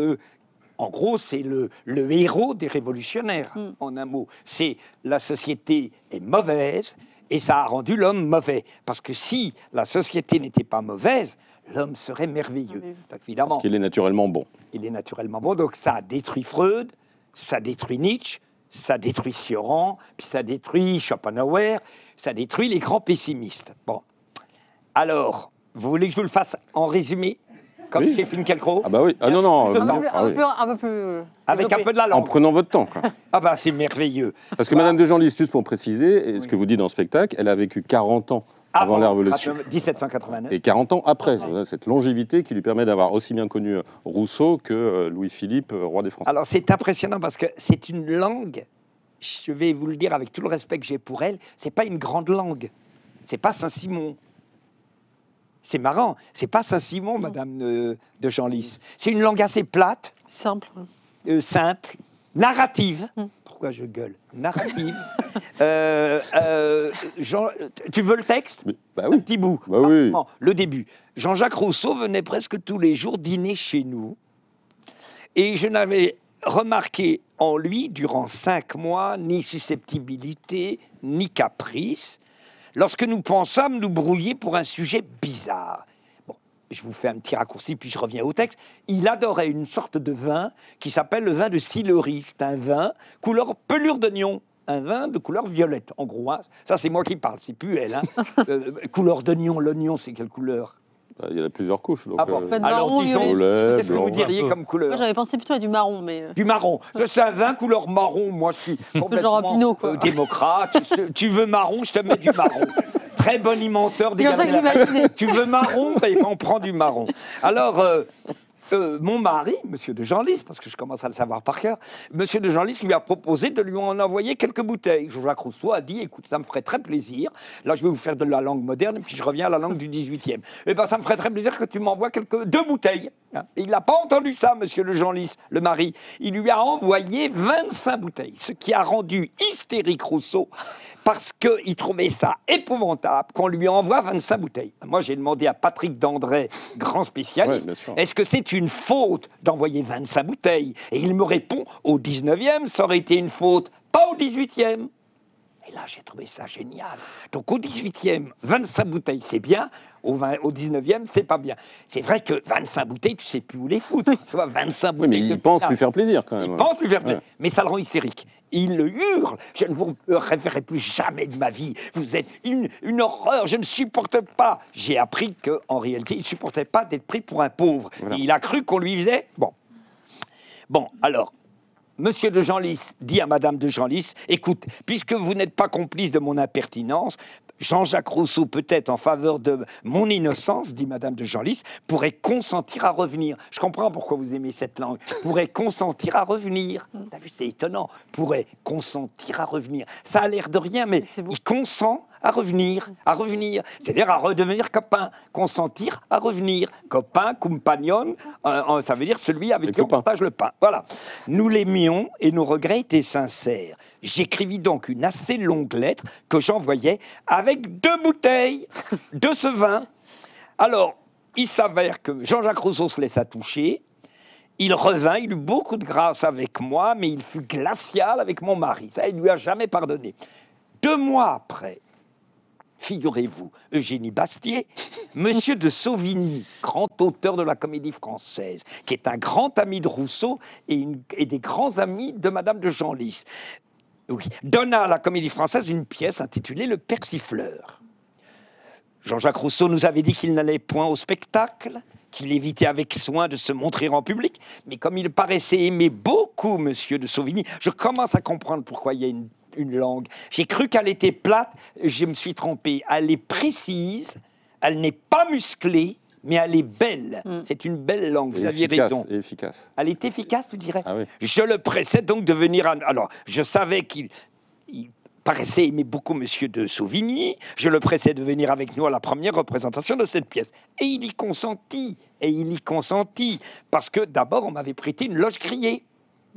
en gros, c'est le héros des révolutionnaires. En un mot, c'est la société est mauvaise et ça a rendu l'homme mauvais. Parce que si la société n'était pas mauvaise, l'homme serait merveilleux. Donc, évidemment, Parce qu'il est naturellement bon. il est naturellement bon. Donc ça a détruit Freud, ça détruit Nietzsche, ça détruit Sioran, puis ça détruit Schopenhauer, ça détruit les grands pessimistes. Bon. Alors, vous voulez que je vous le fasse en résumé, comme Oui. chez Finkielkraut? Ah bah oui. Ah non, non. Un peu non. plus- Ah oui. Un peu plus Avec un développé. peu de la En langue. prenant votre temps, quoi. Ah bah c'est merveilleux. Parce que Madame de Genlis, juste pour préciser, et ce que vous dites dans le spectacle, elle a vécu 40 ans avant la Révolution. 1789. Et 40 ans après, cette longévité qui lui permet d'avoir aussi bien connu Rousseau que Louis-Philippe, roi des Français. Alors c'est impressionnant parce que c'est une langue, je vais vous le dire avec tout le respect que j'ai pour elle, c'est pas une grande langue. C'est pas Saint-Simon. C'est marrant, c'est pas Saint-Simon, Madame de Genlis. C'est une langue assez plate, Simple. simple, narrative. Pourquoi je gueule? Narrative. Tu veux le texte? Bah Un oui. petit bout. Bah oui. Rapidement. Le début. Jean-Jacques Rousseau venait presque tous les jours dîner chez nous. Et je n'avais remarqué en lui, durant 5 mois, ni susceptibilité, ni caprice, lorsque nous pensâmes nous brouiller pour un sujet bizarre. Bon, je vous fais un petit raccourci, puis je reviens au texte. Il adorait une sorte de vin qui s'appelle le vin de Sillery. C'est un vin couleur pelure d'oignon. Un vin de couleur violette, en gros. Hein. Ça, c'est moi qui parle, c'est plus elle. Hein. Couleur d'oignon, l'oignon, c'est quelle couleur? Bah, il y a plusieurs couches. Donc, Ah bon, Pas de alors marron, disons, violet. qu'est-ce que blanc, vous diriez un peu. comme couleur? Moi, j'avais pensé plutôt à du marron, mais. Du marron. Ça, c'est un vin couleur marron. Moi, je suis complètement Genre un Pinot, quoi. démocrate. Tu veux marron, je te mets du marron. Très bon alimenteur. C'est comme ça que j'imaginais. Tu veux marron, ben, on prend du marron. Alors, mon mari, Monsieur de Genlis, parce que je commence à le savoir par cœur, Monsieur de Genlis lui a proposé de lui en envoyer quelques bouteilles. Jean-Jacques Rousseau a dit, écoute, ça me ferait très plaisir. Là, je vais vous faire de la langue moderne, puis je reviens à la langue du 18e. Eh bien, ça me ferait très plaisir que tu m'envoies 2 bouteilles. Hein. Et il n'a pas entendu ça, Monsieur de Genlis, le mari. Il lui a envoyé 25 bouteilles, ce qui a rendu hystérique Rousseau, parce qu'il trouvait ça épouvantable qu'on lui envoie 25 bouteilles. Moi, j'ai demandé à Patrick Dandré, grand spécialiste, Ouais, bien sûr. est-ce que c'est une faute d'envoyer 25 bouteilles? Et il me répond, au 19e, ça aurait été une faute, pas au 18e. Et là, j'ai trouvé ça génial. Donc, au 18e, 25 bouteilles, c'est bien. Au 19e, c'est pas bien. C'est vrai que 25 bouteilles, tu sais plus où les foutre. Tu vois, 25 Oui, bouteilles. mais de il pense pinard. lui faire plaisir quand Il même. pense lui faire plaisir, Ouais. mais ça le rend hystérique. Il le hurle. Je ne vous référerai plus jamais de ma vie. Vous êtes une horreur. Je ne supporte pas. J'ai appris qu'en réalité, il ne supportait pas d'être pris pour un pauvre. Voilà. Et il a cru qu'on lui faisait. Bon, alors. Monsieur de Genlis dit à Madame de Genlis, écoute, puisque vous n'êtes pas complice de mon impertinence, Jean-Jacques Rousseau, peut-être en faveur de mon innocence, dit Madame de Genlis, pourrait consentir à revenir. Je comprends pourquoi vous aimez cette langue. Pourrait consentir à revenir. T'as vu, c'est étonnant. Pourrait consentir à revenir. Ça a l'air de rien, mais C'est beau. il consent à revenir. C'est-à-dire à redevenir copain. Consentir à revenir. Copain, compagnon, ça veut dire celui avec Les qui on copains. partage le pain. Voilà. Nous l'aimions et nos regrets étaient sincères. J'écrivis donc une assez longue lettre que j'envoyais avec 2 bouteilles de ce vin. Alors, il s'avère que Jean-Jacques Rousseau se laissa toucher. Il revint, il eut beaucoup de grâce avec moi, mais il fut glacial avec mon mari. Ça, il ne lui a jamais pardonné. 2 mois après, figurez-vous, Eugénie Bastier, Monsieur de Sauvigny, grand auteur de la Comédie Française, qui est un grand ami de Rousseau et des grands amis de Madame de Genlis, oui, donna à la Comédie Française une pièce intitulée Le Persifleur. Jean-Jacques Rousseau nous avait dit qu'il n'allait point au spectacle, qu'il évitait avec soin de se montrer en public, mais comme il paraissait aimer beaucoup Monsieur de Sauvigny, je commence à comprendre pourquoi il y a une langue. J'ai cru qu'elle était plate, je me suis trompé. Elle est précise, elle n'est pas musclée, mais elle est belle. C'est une belle langue, vous aviez raison. Et efficace. Elle est efficace, tu dirais? Ah oui. Je le pressais donc de venir... Alors, je savais qu'il paraissait aimer beaucoup Monsieur de Sauvigny. Je le pressais de venir avec nous à la première représentation de cette pièce. Et il y consentit. Parce que d'abord, on m'avait prêté une loge grillée.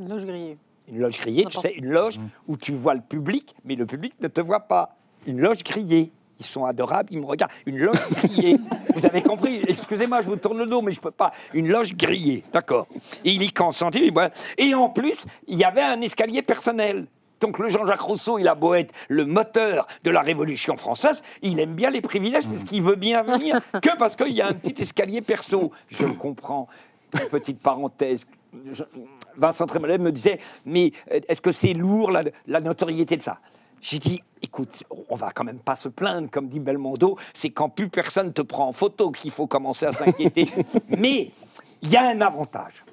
Une loge grillée. Une loge grillée, tu sais, une loge où tu vois le public, mais le public ne te voit pas. Une loge grillée. Ils sont adorables, ils me regardent. Une loge grillée. Vous avez compris? Excusez-moi, je vous tourne le dos, mais je ne peux pas. Une loge grillée, d'accord. Et il y consentit. Et en plus, il y avait un escalier personnel. Donc le Jean-Jacques Rousseau, il a beau être le moteur de la Révolution française, il aime bien les privilèges parce qu'il veut bien venir que parce qu'il y a un petit escalier perso. Je le comprends. Une petite parenthèse. Vincent Trémollet me disait, mais est-ce que c'est lourd la notoriété de ça? J'ai dit, écoute, on va quand même pas se plaindre, comme dit Belmondo, c'est quand plus personne te prend en photo qu'il faut commencer à s'inquiéter. Mais il y a un avantage.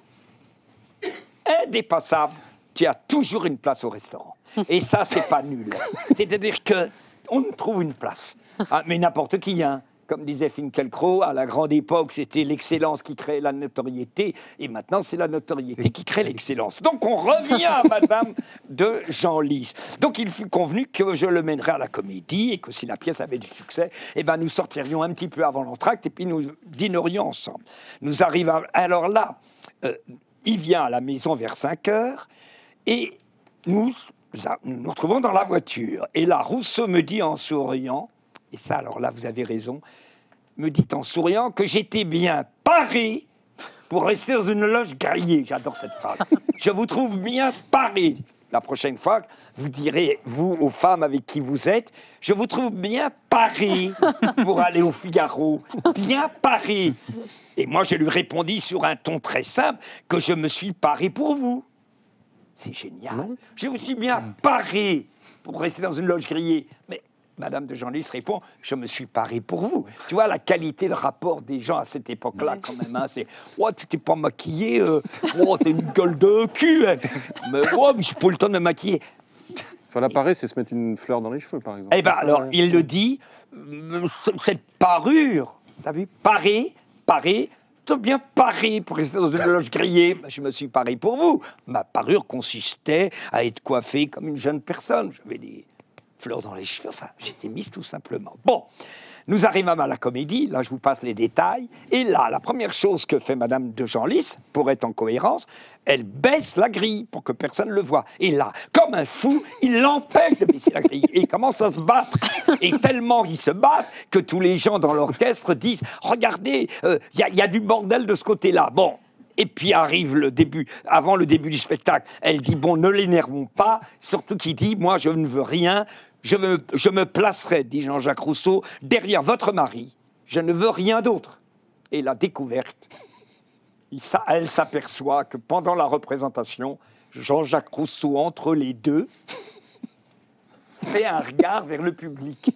Indépassable, tu as toujours une place au restaurant. Et ça, c'est pas nul. C'est-à-dire qu'on trouve une place. Ah, mais n'importe qui, hein. Comme disait Finkielkraut, à la grande époque, c'était l'excellence qui créait la notoriété, et maintenant, c'est la notoriété qui crée l'excellence. Donc, on revient à Madame de Genlis. Donc, il fut convenu que je le mènerais à la Comédie, et que si la pièce avait du succès, eh ben, nous sortirions un petit peu avant l'entracte, et puis nous dînerions ensemble. Nous arrivons... Alors là, il vient à la maison vers 5 heures, et nous nous retrouvons dans la voiture. Et là, Rousseau me dit en souriant, et ça, alors là, vous avez raison, me dit en souriant que j'étais bien paré pour rester dans une loge grillée. J'adore cette phrase. Je vous trouve bien paré. La prochaine fois, vous direz, vous, aux femmes avec qui vous êtes, je vous trouve bien paré pour aller au Figaro. Bien paré. Et moi, je lui répondis sur un ton très simple que je me suis paré pour vous. C'est génial. Je me suis bien paré pour rester dans une loge grillée. Mais Madame de Genlis répond, je me suis paré pour vous. Tu vois la qualité de rapport des gens à cette époque-là, quand même. Hein, c'est, oh, tu t'es pas maquillé, oh, t'as une gueule de cul. Hein. Mais oh, j'ai pas eu le temps de me maquiller. Enfin, l'appareil, c'est se mettre une fleur dans les cheveux, par exemple. Eh bien, alors, il le dit, cette parure, t'as vu, paré, t'as bien paré pour rester dans une loge grillée. Ben, je me suis paré pour vous. Ma parure consistait à être coiffé comme une jeune personne. J'avais des fleurs dans les cheveux, enfin, j'étais mise tout simplement. Bon, nous arrivons à la Comédie, là je vous passe les détails, et là, la première chose que fait Madame de Genlis, pour être en cohérence, elle baisse la grille pour que personne ne le voie. Et là, comme un fou, il l'empêche de baisser la grille, et il commence à se battre. Et tellement il se bat que tous les gens dans l'orchestre disent « Regardez, il y a du bordel de ce côté-là. » Bon. Et puis arrive le début, avant le début du spectacle, elle dit, bon, ne l'énervons pas, surtout qu'il dit, moi je ne veux rien, je me placerai, dit Jean-Jacques Rousseau, derrière votre mari, je ne veux rien d'autre. Et la découverte, elle s'aperçoit que pendant la représentation, Jean-Jacques Rousseau, entre les deux, fait un regard vers le public.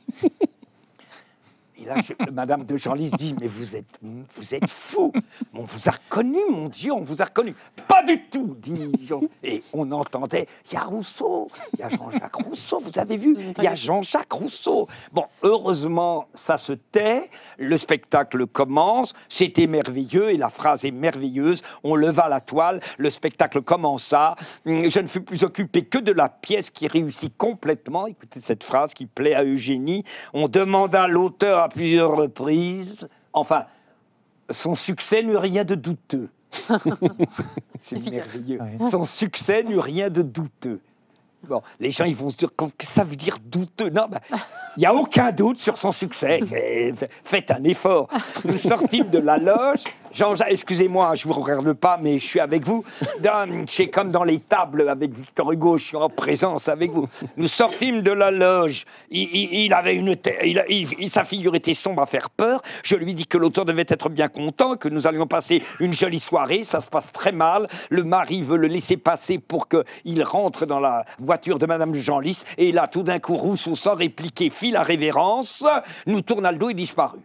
Et là, Madame de Genlis dit, mais vous êtes fou. On vous a reconnu, mon Dieu, on vous a reconnu. Pas du tout, dit Jean. Et on entendait, il y a Rousseau, il y a Jean-Jacques Rousseau, vous avez vu, il y a Jean-Jacques Rousseau. Bon, heureusement, ça se tait, le spectacle commence, c'était merveilleux, et la phrase est merveilleuse, on leva la toile, le spectacle commença, je ne fus plus occupé que de la pièce qui réussit complètement, écoutez cette phrase qui plaît à Eugénie, on demanda à l'auteur à plusieurs reprises. Enfin, son succès n'eut rien de douteux. C'est merveilleux. Ouais. Son succès n'eut rien de douteux. Bon, les gens, ils vont se dire, qu'est-ce que ça veut dire douteux? Non, ben, Il n'y a aucun doute sur son succès. Faites un effort. Nous sortîmes de la loge. Jean-Jacques, excusez-moi, je ne vous regarde pas, mais je suis avec vous. C'est comme dans les tables avec Victor Hugo, je suis en présence avec vous. Nous sortîmes de la loge. Il avait une tête, sa figure était sombre à faire peur. Je lui dis que l'auteur devait être bien content, que nous allions passer une jolie soirée. Ça se passe très mal. Le mari veut le laisser passer pour qu'il rentre dans la voiture de Madame de Genlis. Et là, tout d'un coup, Rousseau, sans répliquer, fit la révérence, nous tourna le dos et disparut.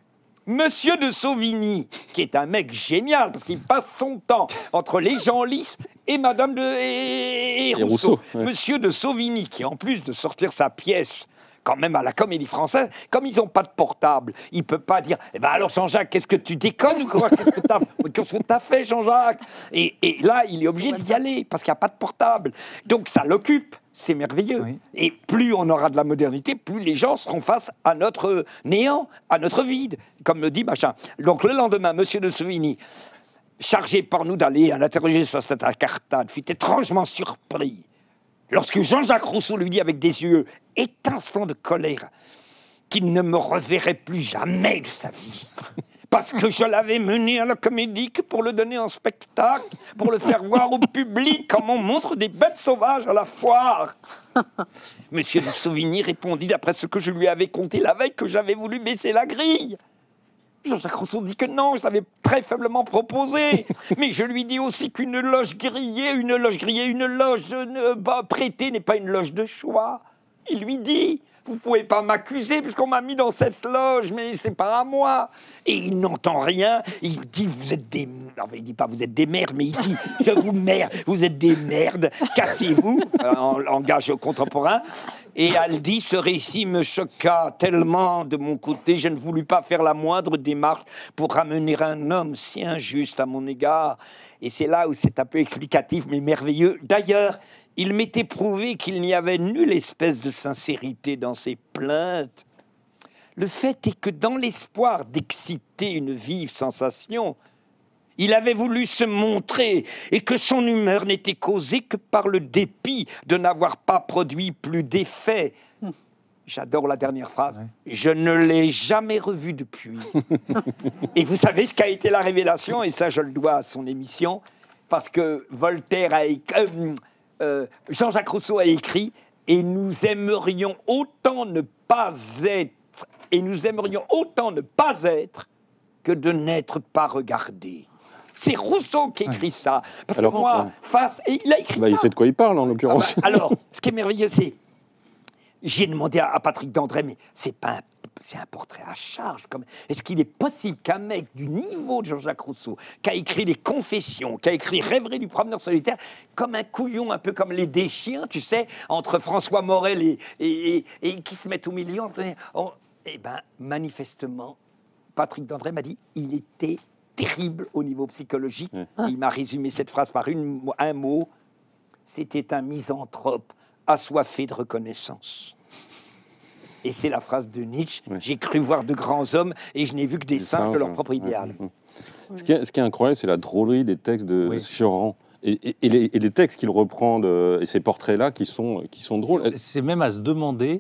Monsieur de Sauvigny, qui est un mec génial, parce qu'il passe son temps entre les Genlis et Madame et Rousseau. Ouais. Monsieur de Sauvigny, qui en plus de sortir sa pièce, quand même à la Comédie Française, comme ils n'ont pas de portable, il ne peut pas dire « Eh ben alors Jean-Jacques, qu'est-ce que tu déconnes ou quoi? Qu'est-ce que t'as fait, Jean-Jacques ?» Et là, il est obligé d'y aller, parce qu'il n'y a pas de portable. Donc ça l'occupe. C'est merveilleux. Oui. Et plus on aura de la modernité, plus les gens seront face à notre néant, à notre vide, comme le dit machin. Donc le lendemain, Monsieur de Sauvigny, chargé par nous d'aller à l'interroger sur cette incartade, fut étrangement surpris lorsque Jean-Jacques Rousseau lui dit avec des yeux étincelants de colère qu'il ne me reverrait plus jamais de sa vie. Parce que je l'avais mené à la Comédie que pour le donner en spectacle, pour le faire voir au public comme on montre des bêtes sauvages à la foire. Monsieur de Sauvigny répondit d'après ce que je lui avais conté la veille que j'avais voulu baisser la grille. Jean-Jacques Rousseau dit que non, je l'avais très faiblement proposé. Mais je lui dis aussi qu'une loge grillée, une loge prêtée n'est pas une loge de choix. Il lui dit... Vous ne pouvez pas m'accuser puisqu'on m'a mis dans cette loge, mais c'est pas à moi. Et il n'entend rien. Il dit vous êtes des... Enfin, il dit pas vous êtes des merdes, mais il dit je vous merde, vous êtes des merdes, cassez-vous, en langage contemporain. Et elle dit ce récit me choqua tellement de mon côté, je ne voulus pas faire la moindre démarche pour ramener un homme si injuste à mon égard. Et c'est là où c'est un peu explicatif, mais merveilleux. D'ailleurs, il m'était prouvé qu'il n'y avait nulle espèce de sincérité dans ses plaintes. Le fait est que dans l'espoir d'exciter une vive sensation, il avait voulu se montrer et que son humeur n'était causée que par le dépit de n'avoir pas produit plus d'effet. J'adore la dernière phrase. Ouais. Je ne l'ai jamais revu depuis. Et vous savez ce qu'a été la révélation, et ça je le dois à son émission, parce que Voltaire a Jean-Jacques Rousseau a écrit « Et nous aimerions autant ne pas être, que de n'être pas regardés. » C'est Rousseau qui écrit ça. Parce alors, que moi, et il a écrit ça. Il sait de quoi il parle, en l'occurrence. Alors, ce qui est merveilleux, c'est... J'ai demandé à Patrick Dandré, mais c'est un portrait à charge. Est-ce qu'il est possible qu'un mec du niveau de Jean-Jacques Rousseau, qui a écrit les Confessions, qui a écrit Rêverie du promeneur solitaire, comme un couillon, un peu comme les Deschiens, tu sais, entre François Morel et qui se mettent au milieu. Eh bien, manifestement, Patrick Dandré m'a dit, il était terrible au niveau psychologique. Il m'a résumé cette phrase par un mot. C'était un misanthrope assoiffé de reconnaissance. Et c'est la phrase de Nietzsche. Ouais. J'ai cru voir de grands hommes et je n'ai vu que des singes de leur propre idéal. Ouais. Ce qui est incroyable, c'est la drôlerie des textes de Sioran. Et les textes qu'il reprend et ces portraits-là qui sont drôles. C'est même à se demander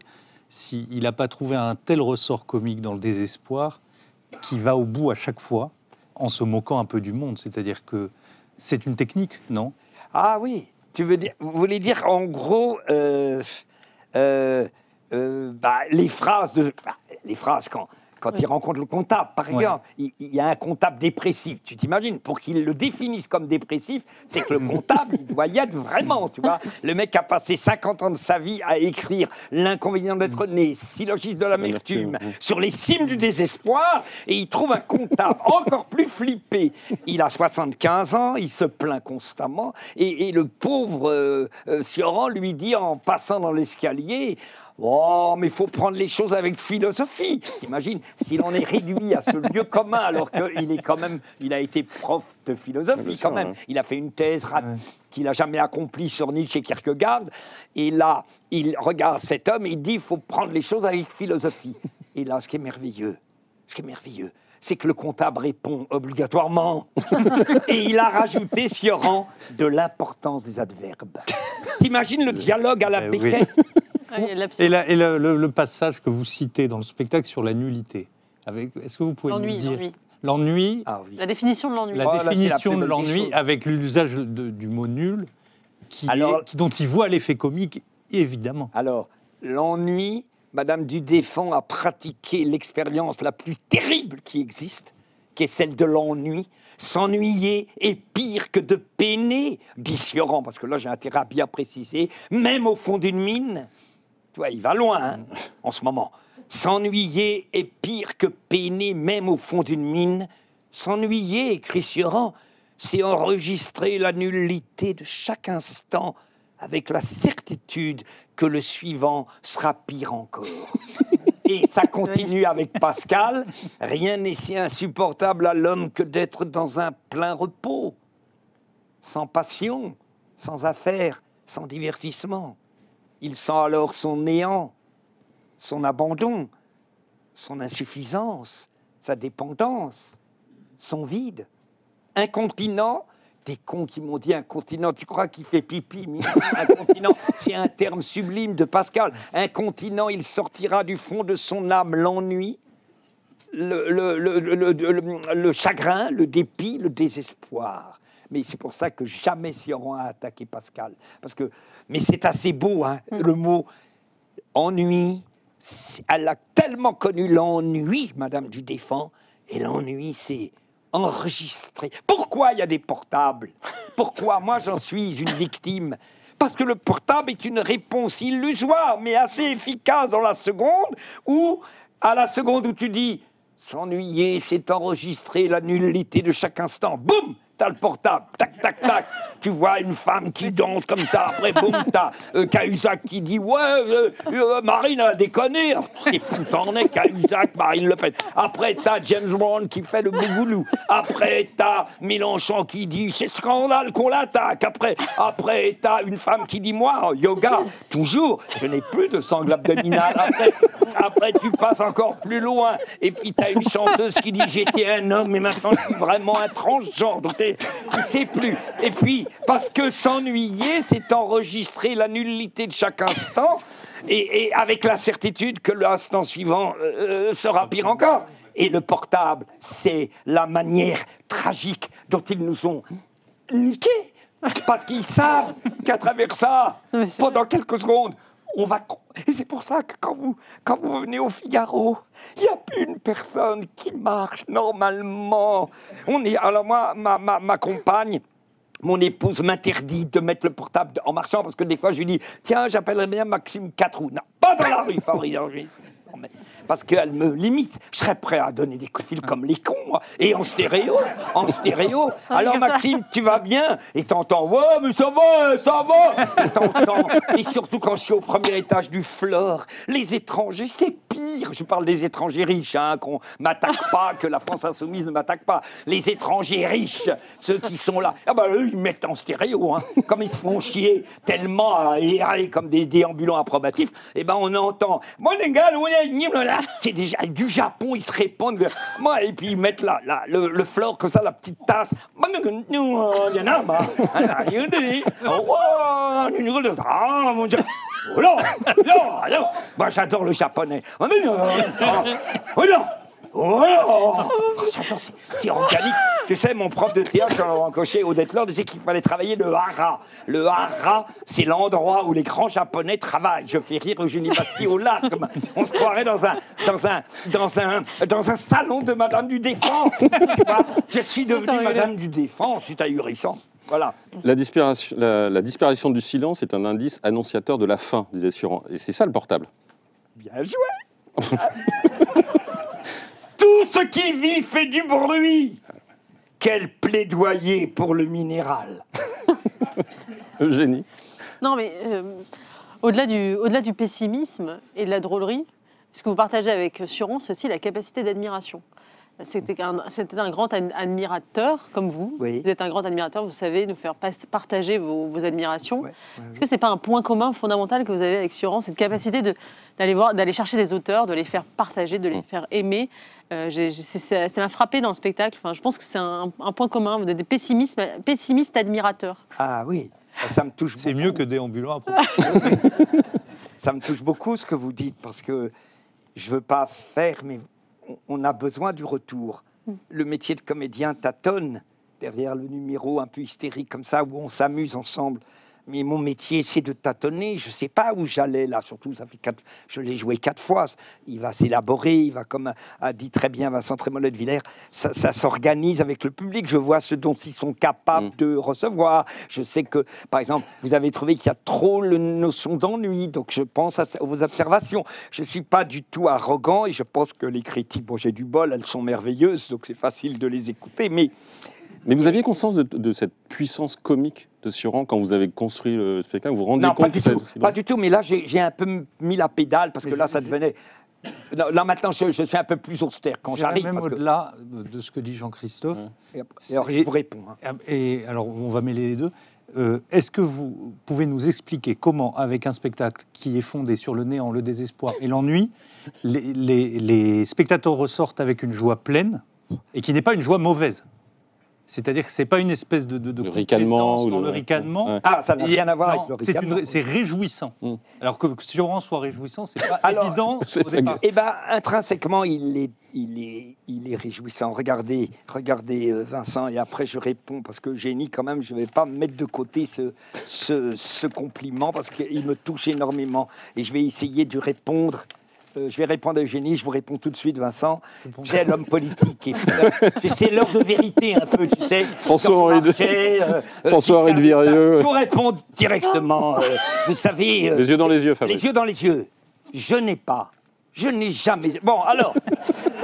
s'il n'a pas trouvé un tel ressort comique dans le désespoir qui va au bout à chaque fois en se moquant un peu du monde. C'est-à-dire que c'est une technique, non? Ah oui. Vous voulez dire, en gros, les phrases quand il rencontre le comptable, par exemple, il y a un comptable dépressif. Tu t'imagines, pour qu'il le définisse comme dépressif, c'est que le comptable, il doit y être vraiment, tu vois. Le mec a passé 50 ans de sa vie à écrire L'inconvénient d'être né, Syllogisme de l'amertume, sur les cimes du désespoir, et il trouve un comptable encore plus flippé. Il a 75 ans, il se plaint constamment, et le pauvre Sioran lui dit en passant dans l'escalier... Oh, mais il faut prendre les choses avec philosophie. T'imagines, s'il en est réduit à ce lieu commun, alors qu'il a été prof de philosophie quand même. Il a fait une thèse qu'il n'a jamais accomplie sur Nietzsche et Kierkegaard. Et là, il regarde cet homme et il dit, il faut prendre les choses avec philosophie. Et là, ce qui est merveilleux, c'est que le comptable répond obligatoirement. Et il a rajouté, Sioran, de l'importance des adverbes. T'imagines le dialogue à la Beckett? Ah, il y a de l'absurde. Et le passage que vous citez dans le spectacle sur la nullité. Est-ce que vous pouvez nous dire l'ennui? Ah oui. La définition de l'ennui. La Oh, là, c'est la définition plus de belle des l'ennui choses. avec l'usage du mot nul, dont il voit l'effet comique, évidemment. Alors, l'ennui, Madame Dudéfend a pratiqué l'expérience la plus terrible qui existe, qui est celle de l'ennui. S'ennuyer est pire que de peiner, dit Sioran, parce que là j'ai intérêt à bien préciser, même au fond d'une mine. Tu vois, il va loin hein, en ce moment. S'ennuyer est pire que peiner, même au fond d'une mine. S'ennuyer, écrit Sioran, c'est enregistrer la nullité de chaque instant avec la certitude que le suivant sera pire encore. Et ça continue avec Pascal. Rien n'est si insupportable à l'homme que d'être dans un plein repos, sans passion, sans affaires, sans divertissement. Il sent alors son néant, son abandon, son insuffisance, sa dépendance, son vide. Incontinent, des cons qui m'ont dit incontinent, tu crois qu'il fait pipi? Mais incontinent, c'est un terme sublime de Pascal. Incontinent, il sortira du fond de son âme l'ennui, le chagrin, le dépit, le désespoir. Mais c'est pour ça que jamais Sioran a attaqué Pascal. Mais c'est assez beau, hein, le mot ennui. Elle a tellement connu l'ennui, Madame Dudéfend, et l'ennui, c'est enregistrer. Pourquoi il y a des portables? Pourquoi? Moi, j'en suis une victime. Parce que le portable est une réponse illusoire, mais assez efficace dans la seconde, où, à la seconde où tu dis « s'ennuyer, c'est enregistrer la nullité de chaque instant », boum, t'as le portable, tac, tac, tac. Tu vois une femme qui danse comme ça, après, boum, t'as Cahuzac qui dit « ouais, Marine a déconné ». C'est plus t'en es, Cahuzac, Marine Le Pen. Après, t'as James Bond qui fait le bougoulou. Après, t'as Mélenchon qui dit « c'est scandale qu'on l'attaque ». Après, t'as une femme qui dit « moi, yoga, toujours, je n'ai plus de sangle abdominal ». Après, tu passes encore plus loin. Et puis, t'as une chanteuse qui dit « j'étais un homme, mais maintenant, je suis vraiment un transgenre ». Donc, tu sais plus. Et puis, parce que s'ennuyer, c'est enregistrer la nullité de chaque instant, et avec la certitude que l'instant suivant sera pire encore. Et le portable, c'est la manière tragique dont ils nous ont niqués. Parce qu'ils savent qu'à travers ça, pendant quelques secondes, on va... Et c'est pour ça que quand vous venez au Figaro, il n'y a plus une personne qui marche normalement. Alors moi, ma compagne, mon épouse m'interdit de mettre le portable en marchant parce que des fois je lui dis « Tiens, j'appellerais bien Maxime Quatroux ». Non, pas dans la rue, Fabrice. Parce qu'elle me limite. Je serais prêt à donner des coups de fil comme les cons, moi. Et en stéréo. Alors, Maxime, tu vas bien? Et t'entends, ouais, mais ça va. Et t'entends. Et surtout quand je suis au premier étage du Flore, les étrangers, c'est pire. Je parle des étrangers riches, hein, qu'on m'attaque pas, que la France insoumise ne m'attaque pas. Les étrangers riches, ceux qui sont là, ah bah eux, ils mettent en stéréo, hein. Comme ils se font chier tellement à errer comme des déambulants approbatifs, et ben on entend, c'est déjà du Japon, ils se répondent. Et puis ils mettent le Flore comme ça, la petite tasse. Moi, j'adore le japonais. J'adore, c'est organique. Tu sais, mon prof de théâtre, en coché Odette Lord, disait qu'il fallait travailler le hara. Le hara, c'est l'endroit où les grands japonais travaillent. Je fais rire Eugénie Bastille aux larmes. On se croirait dans un salon de Madame du Défend. Je suis devenue Madame du Défend, c'est ahurissant. Voilà. La disparition du silence est un indice annonciateur de la fin, disait Sioran. Et c'est ça le portable. Bien joué. Tout ce qui vit fait du bruit. Quel plaidoyer pour le minéral. Eugénie. Non, mais au-delà du pessimisme et de la drôlerie, ce que vous partagez avec Sioran, c'est aussi la capacité d'admiration. C'était un grand admirateur, comme vous. Oui. Vous êtes un grand admirateur, vous savez nous faire partager vos admirations. Ouais. Est-ce que ce n'est pas un point commun fondamental que vous avez avec Sioran, cette capacité d'aller chercher des auteurs, de les faire partager, de les faire aimer? Ça m'a frappé dans le spectacle. Enfin, je pense que c'est un point commun. Vous êtes des pessimistes admirateurs. Ah oui, ça me touche beaucoup. C'est mieux que déambulant à propos. ça me touche beaucoup ce que vous dites, parce que je veux pas faire, mais on a besoin du retour. Le métier de comédien tâtonne derrière le numéro un peu hystérique comme ça, où on s'amuse ensemble. Mais mon métier, c'est de tâtonner. Je ne sais pas où j'allais, là. Surtout, je l'ai joué 4 fois. Il va s'élaborer. Il va, comme a dit très bien Vincent Trémollet de Villers, ça s'organise avec le public. Je vois ce dont ils sont capables de recevoir. Je sais que, par exemple, vous avez trouvé qu'il y a trop la notion d'ennui. Donc, je pense à vos observations. Je ne suis pas du tout arrogant et je pense que les critiques, bon, j'ai du bol, elles sont merveilleuses. Donc, c'est facile de les écouter. Mais vous aviez conscience de cette puissance comique de Sioran quand vous avez construit le spectacle? Vous vous rendez non, compte? pas du tout, mais là, j'ai un peu mis la pédale, parce que là, ça devenait... Là, maintenant, je suis un peu plus austère quand j'arrive. Même au-delà de ce que dit Jean-Christophe. Et alors, je vous réponds. Hein. Et alors, on va mêler les deux. Est-ce que vous pouvez nous expliquer comment, avec un spectacle qui est fondé sur le néant, le désespoir et l'ennui, les spectateurs ressortent avec une joie pleine, et qui n'est pas une joie mauvaise? C'est-à-dire que ce n'est pas une espèce de ricanement dans le ricanement. Ouais. Ah, ça n'a rien à voir avec le ricanement. C'est réjouissant. Alors que Sioran soit réjouissant, c'est pas évident au départ. Eh bien, intrinsèquement, il est réjouissant. Regardez Vincent, et après je réponds, parce que Eugénie, quand même, je ne vais pas mettre de côté ce compliment, parce qu'il me touche énormément. Et je vais essayer de répondre. Je vais répondre à Eugénie, je vous réponds tout de suite, Vincent. C'est l'homme politique. C'est l'heure de vérité, un peu, tu sais. François-Henri de Virieu. Je vous réponds directement. Vous savez... les yeux dans les yeux, Fabrice. Les yeux dans les yeux. Je n'ai jamais... Bon, alors...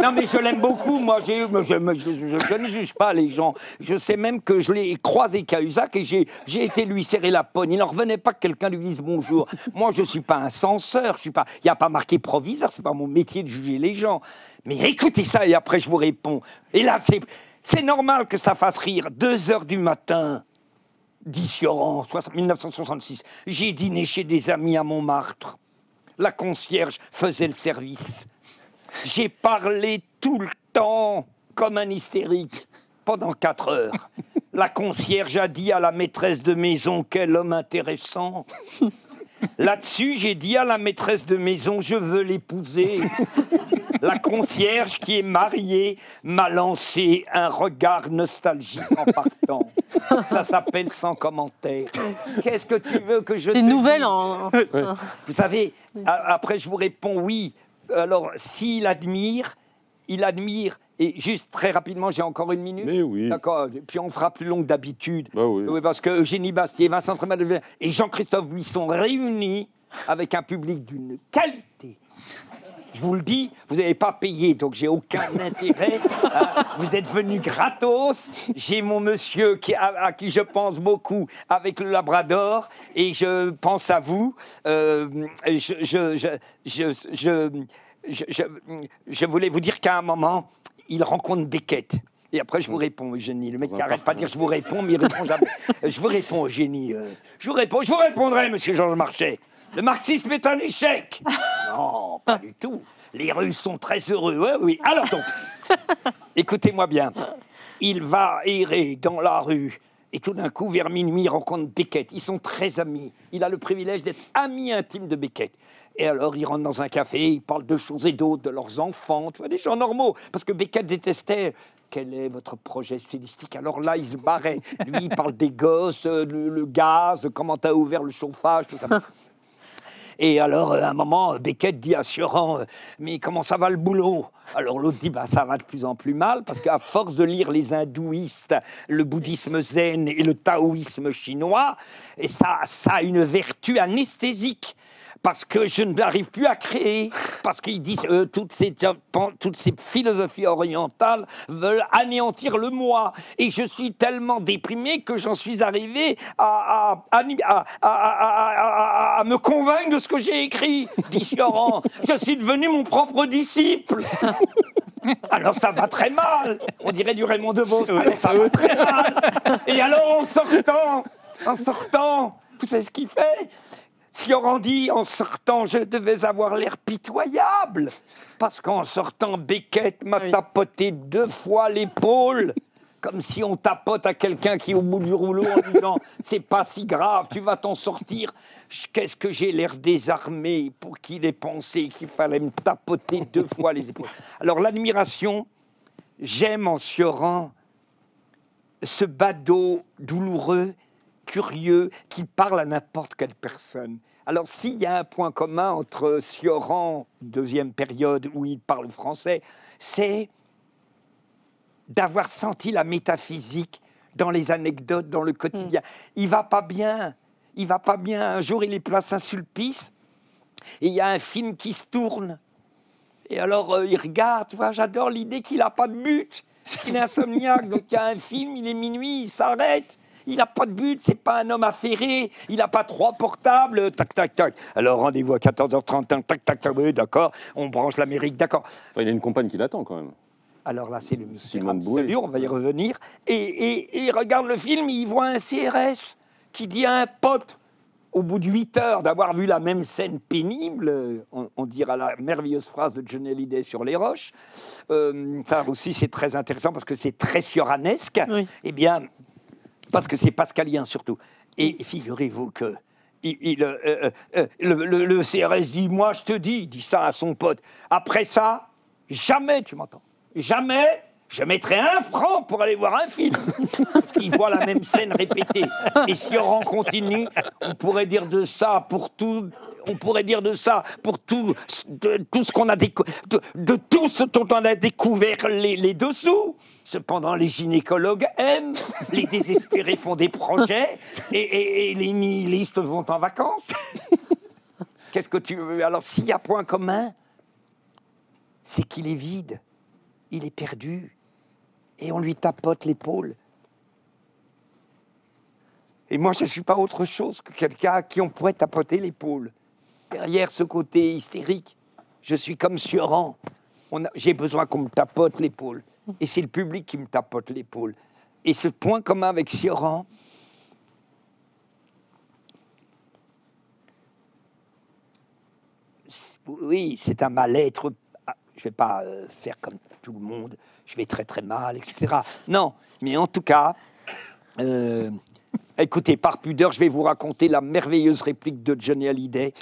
Non, mais je l'aime beaucoup, moi. Je ne juge pas les gens. Je sais même que je l'ai croisé Cahuzac et j'ai été lui serrer la pogne. Il n'en revenait pas que quelqu'un lui dise bonjour. Moi, je ne suis pas un censeur. Il n'y a pas marqué proviseur. Ce n'est pas mon métier de juger les gens. Mais écoutez ça et après, je vous réponds. Et là, c'est normal que ça fasse rire. 2 heures du matin, dit Sioran, 1966. J'ai dîné chez des amis à Montmartre. La concierge faisait le service. J'ai parlé tout le temps comme un hystérique pendant 4 heures. La concierge a dit à la maîtresse de maison, quel homme intéressant. Là-dessus, j'ai dit à la maîtresse de maison, je veux l'épouser. La concierge, qui est mariée, m'a lancé un regard nostalgique en partant. Ça s'appelle sans commentaire. Qu'est-ce que tu veux que je te dise ? C'est une nouvelle en... Vous savez, après je vous réponds oui. Alors, s'il admire, et juste très rapidement, j'ai encore 1 minute. Mais oui. D'accord, puis on fera plus long que d'habitude. Bah oui. Oui, parce que Eugénie Bastier, Vincent Trémollet et Jean-Christophe Buisson réunis avec un public d'une qualité. Je vous le dis, vous n'avez pas payé, donc j'ai aucun intérêt. Vous êtes venus gratos. J'ai mon monsieur à qui je pense beaucoup avec le Labrador, et je pense à vous. Je voulais vous dire qu'à un moment, il rencontre Beckett. Et après, je vous réponds, Eugénie. Le mec qui n'arrête pas de dire je vous réponds, mais il ne répond jamais. Je vous réponds, Eugénie. Je vous répondrai, monsieur Georges Marchais. Le marxisme est un échec. Non, pas du tout. Les Russes sont très heureux. Oui, oui. Alors donc, écoutez-moi bien. Il va errer dans la rue. Et tout d'un coup, vers minuit, il rencontre Beckett. Ils sont très amis. Il a le privilège d'être ami intime de Beckett. Et alors, ils rentrent dans un café, ils parlent de choses et d'autres, de leurs enfants, tu vois, des gens normaux. Parce que Beckett détestait. Quel est votre projet stylistique? Alors là, il se barrait. Lui, il parle des gosses, le gaz, comment tu as ouvert le chauffage, tout ça. Et alors, à un moment, Beckett dit à Sioran, mais comment ça va le boulot? Alors l'autre dit, bah, ça va de plus en plus mal, parce qu'à force de lire les hindouistes, le bouddhisme zen et le taoïsme chinois, et ça a une vertu anesthésique. Parce que je n'arrive plus à créer, parce qu'ils disent toutes ces philosophies orientales veulent anéantir le moi. Et je suis tellement déprimé que j'en suis arrivé à me convaincre de ce que j'ai écrit, dit Sioran. Je suis devenu mon propre disciple. Alors ça va très mal. On dirait du Raymond DeVos. Alors ça va très mal. Et alors en sortant, vous savez ce qu'il fait ? Sioran dit, en sortant, je devais avoir l'air pitoyable. Parce qu'en sortant, Beckett m'a tapoté 2 fois l'épaule. comme si on tapote à quelqu'un qui est au bout du rouleau en disant « c'est pas si grave, tu vas t'en sortir ». Qu'est-ce que j'ai l'air désarmé pour qu'il ait pensé qu'il fallait me tapoter 2 fois les épaules. Alors l'admiration, j'aime en Sioran ce badaud douloureux, curieux, qui parle à n'importe quelle personne. Alors, s'il y a un point commun entre Sioran, deuxième période où il parle français, c'est d'avoir senti la métaphysique dans les anecdotes, dans le quotidien. Il va pas bien. Il va pas bien. Un jour, il est place Saint-Sulpice et il y a un film qui se tourne. Et alors, il regarde. Tu vois, j'adore l'idée qu'il n'a pas de but. Parce qu'il est insomniaque. Donc, il y a un film, il est minuit, il s'arrête. Il n'a pas de but, c'est pas un homme affairé, il n'a pas 3 portables, tac, tac, tac. Alors rendez-vous à 14h30, tac, tac, tac, oui, d'accord, on branche l'Amérique, d'accord. Enfin, il a une compagne qui l'attend quand même. Alors là, c'est le Simone mystère Bouet. absolu, on va y revenir. Et il regarde le film, il voit un CRS qui dit à un pote, au bout de 8 heures d'avoir vu la même scène pénible, on dira la merveilleuse phrase de Johnny Hallyday sur les roches, ça aussi c'est très intéressant parce que c'est très sioranesque, Oui. eh bien... Parce que c'est pascalien surtout. Et figurez-vous que le CRS dit, moi je te dis, il dit ça à son pote. Après ça, jamais, tu m'entends, jamais je mettrai 1 franc pour aller voir un film. Il voit la même scène répétée. Et si on continue, on pourrait dire de ça pour tout. On pourrait dire de ça pour tout, tout ce qu'on a de tout ce dont on a découvert les dessous. Cependant, les gynécologues aiment, les désespérés font des projets et les nihilistes vont en vacances. Qu'est-ce que tu veux? Alors, s'il y a point commun, c'est qu'il est vide, il est perdu, et on lui tapote l'épaule. Et moi, je ne suis pas autre chose que quelqu'un à qui on pourrait tapoter l'épaule. Derrière ce côté hystérique, je suis comme Sioran. J'ai besoin qu'on me tapote l'épaule. Et c'est le public qui me tapote l'épaule. Et ce point commun avec Sioran, oui, c'est un mal-être. Je ne vais pas faire comme tout le monde. Je vais très très mal, etc. Non, mais en tout cas, écoutez, par pudeur, je vais vous raconter la merveilleuse réplique de Johnny Hallyday.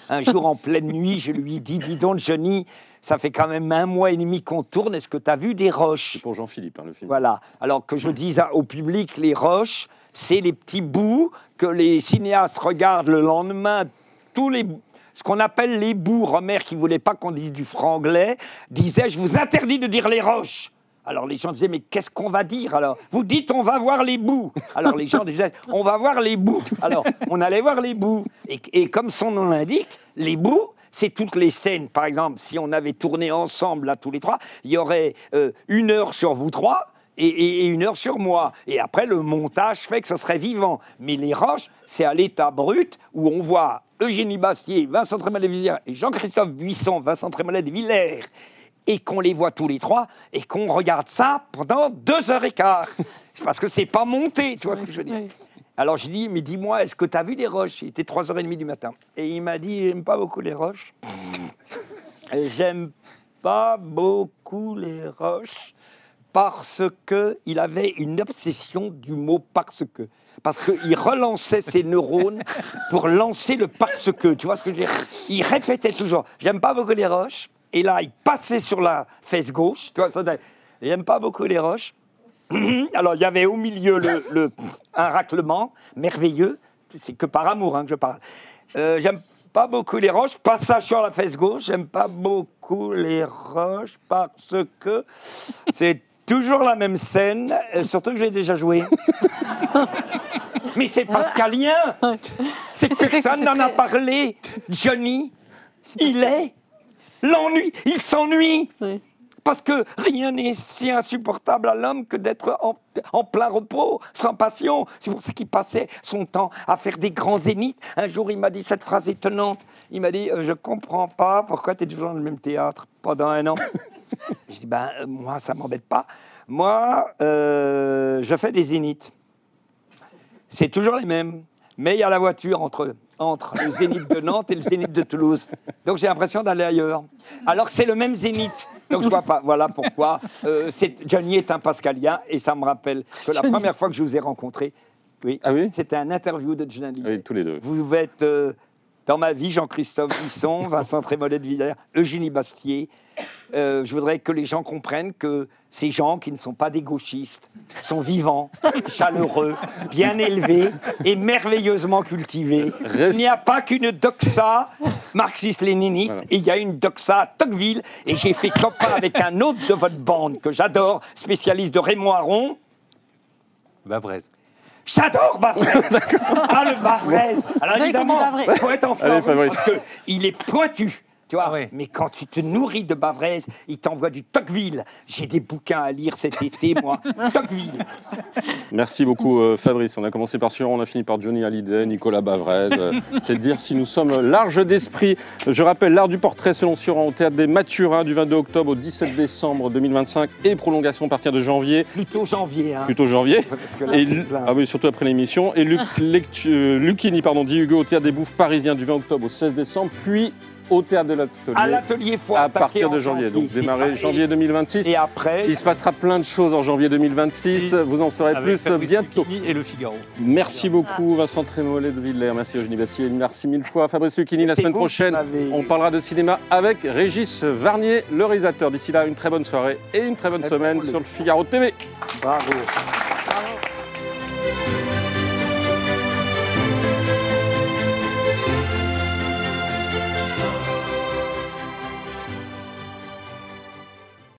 Un jour, en pleine nuit, je lui dis, dis donc, Johnny, ça fait quand même 1 mois et demi qu'on tourne, est-ce que tu as vu des roches? C'est pour Jean-Philippe, hein, le film. Voilà. Alors que je dise au public, les roches, c'est les petits bouts que les cinéastes regardent le lendemain, ce qu'on appelle les bouts. Romer, qui ne voulait pas qu'on dise du franglais, disait, je vous interdis de dire les roches. Alors les gens disaient, mais qu'est-ce qu'on va dire alors? Vous dites, on va voir les bouts. Alors les gens disaient, on va voir les bouts. Alors on allait voir les bouts. Et comme son nom l'indique, les bouts, c'est toutes les scènes. Par exemple, si on avait tourné ensemble, là, tous les 3, il y aurait 1 heure sur vous 3 et 1 heure sur moi. Et après, le montage fait que ça serait vivant. Mais les roches, c'est à l'état brut où on voit Eugénie Bastier, Vincent Trémollet-Villers et Jean-Christophe Buisson, Vincent Trémollet-Villers, et qu'on les voit tous les 3 et qu'on regarde ça pendant 2h15. C'est parce que c'est pas monté, tu vois ce que je veux dire. Oui. Alors je dis, mais dis-moi, est-ce que tu as vu des roches? Il était 3h30 du matin. Et il m'a dit, j'aime pas beaucoup les roches. J'aime pas beaucoup les roches parce qu'il avait une obsession du mot parce que. Parce qu'il relançait ses neurones pour lancer le parce que. Tu vois ce que je veux dire? Il répétait toujours, j'aime pas beaucoup les roches. Et là, il passait sur la fesse gauche. Tu vois, ça, j'aime pas beaucoup les roches. Alors, il y avait au milieu un raclement merveilleux. C'est que par amour que je parle. J'aime pas beaucoup les roches. Passage sur la fesse gauche. J'aime pas beaucoup les roches parce que c'est toujours la même scène. Surtout que j'ai déjà joué. Mais c'est pascalien. C'est que personne n'en a parlé. Johnny, il est l'ennui. Il s'ennuie. Oui. Parce que rien n'est si insupportable à l'homme que d'être en plein repos, sans passion. C'est pour ça qu'il passait son temps à faire des grands zéniths. Un jour, il m'a dit cette phrase étonnante. Il m'a dit, je comprends pas pourquoi tu es toujours dans le même théâtre pendant 1 an. Je dis, ben, moi, ça m'embête pas. Moi, je fais des zéniths. C'est toujours les mêmes. Mais il y a la voiture entre entre le Zénith de Nantes et le Zénith de Toulouse. Donc j'ai l'impression d'aller ailleurs. Alors que c'est le même Zénith. Donc je vois pas. Voilà pourquoi. Johnny est un pascalien et ça me rappelle que la première fois que je vous ai rencontré, c'était un interview de Johnny. Oui, tous les deux. Vous êtes dans ma vie Jean-Christophe Bisson, Vincent Trémollet de Villers, Eugénie Bastier. Je voudrais que les gens comprennent que ces gens qui ne sont pas des gauchistes sont vivants, chaleureux, bien élevés et merveilleusement cultivés. Il n'y a pas qu'une doxa marxiste-léniniste, et il y a une doxa à Tocqueville. Et j'ai fait copain avec un autre de votre bande que j'adore, spécialiste de Raymond Aron. Bavrez. J'adore Bavrez. Ah, le Bavrez. Alors évidemment, il faut être en forme parce qu'il est pointu. Tu vois, mais quand tu te nourris de Bavrez, il t'envoie du Tocqueville. J'ai des bouquins à lire cet été, moi. Tocqueville. Merci beaucoup, Fabrice. On a commencé par Suron, on a fini par Johnny Hallyday, Nicolas Bavrez. C'est dire si nous sommes larges d'esprit. Je rappelle l'art du portrait selon Suron au Théâtre des Mathurins du 22 octobre au 17 décembre 2025 et prolongation à partir de janvier. Plutôt janvier. Hein. Plutôt janvier. Parce que là, ah oui, surtout après l'émission. Et Lucchini, dit Hugo, au Théâtre des Bouffes parisiens du 20 octobre au 16 décembre, puis au Théâtre de l'Atelier. À l'Atelier, à partir de janvier. Donc démarrer janvier 2026. Et après, il se passera plein de choses en janvier 2026. Vous en saurez plus bientôt. Lucchini et Le Figaro. Merci beaucoup Vincent Trémollet de Villers. Merci Eugénie Bastier. Merci mille fois Fabrice Lucchini. La semaine prochaine, on parlera de cinéma avec Régis Varnier, le réalisateur. D'ici là, une très bonne soirée et une très bonne semaine sur le Figaro TV. Bravo. Bravo.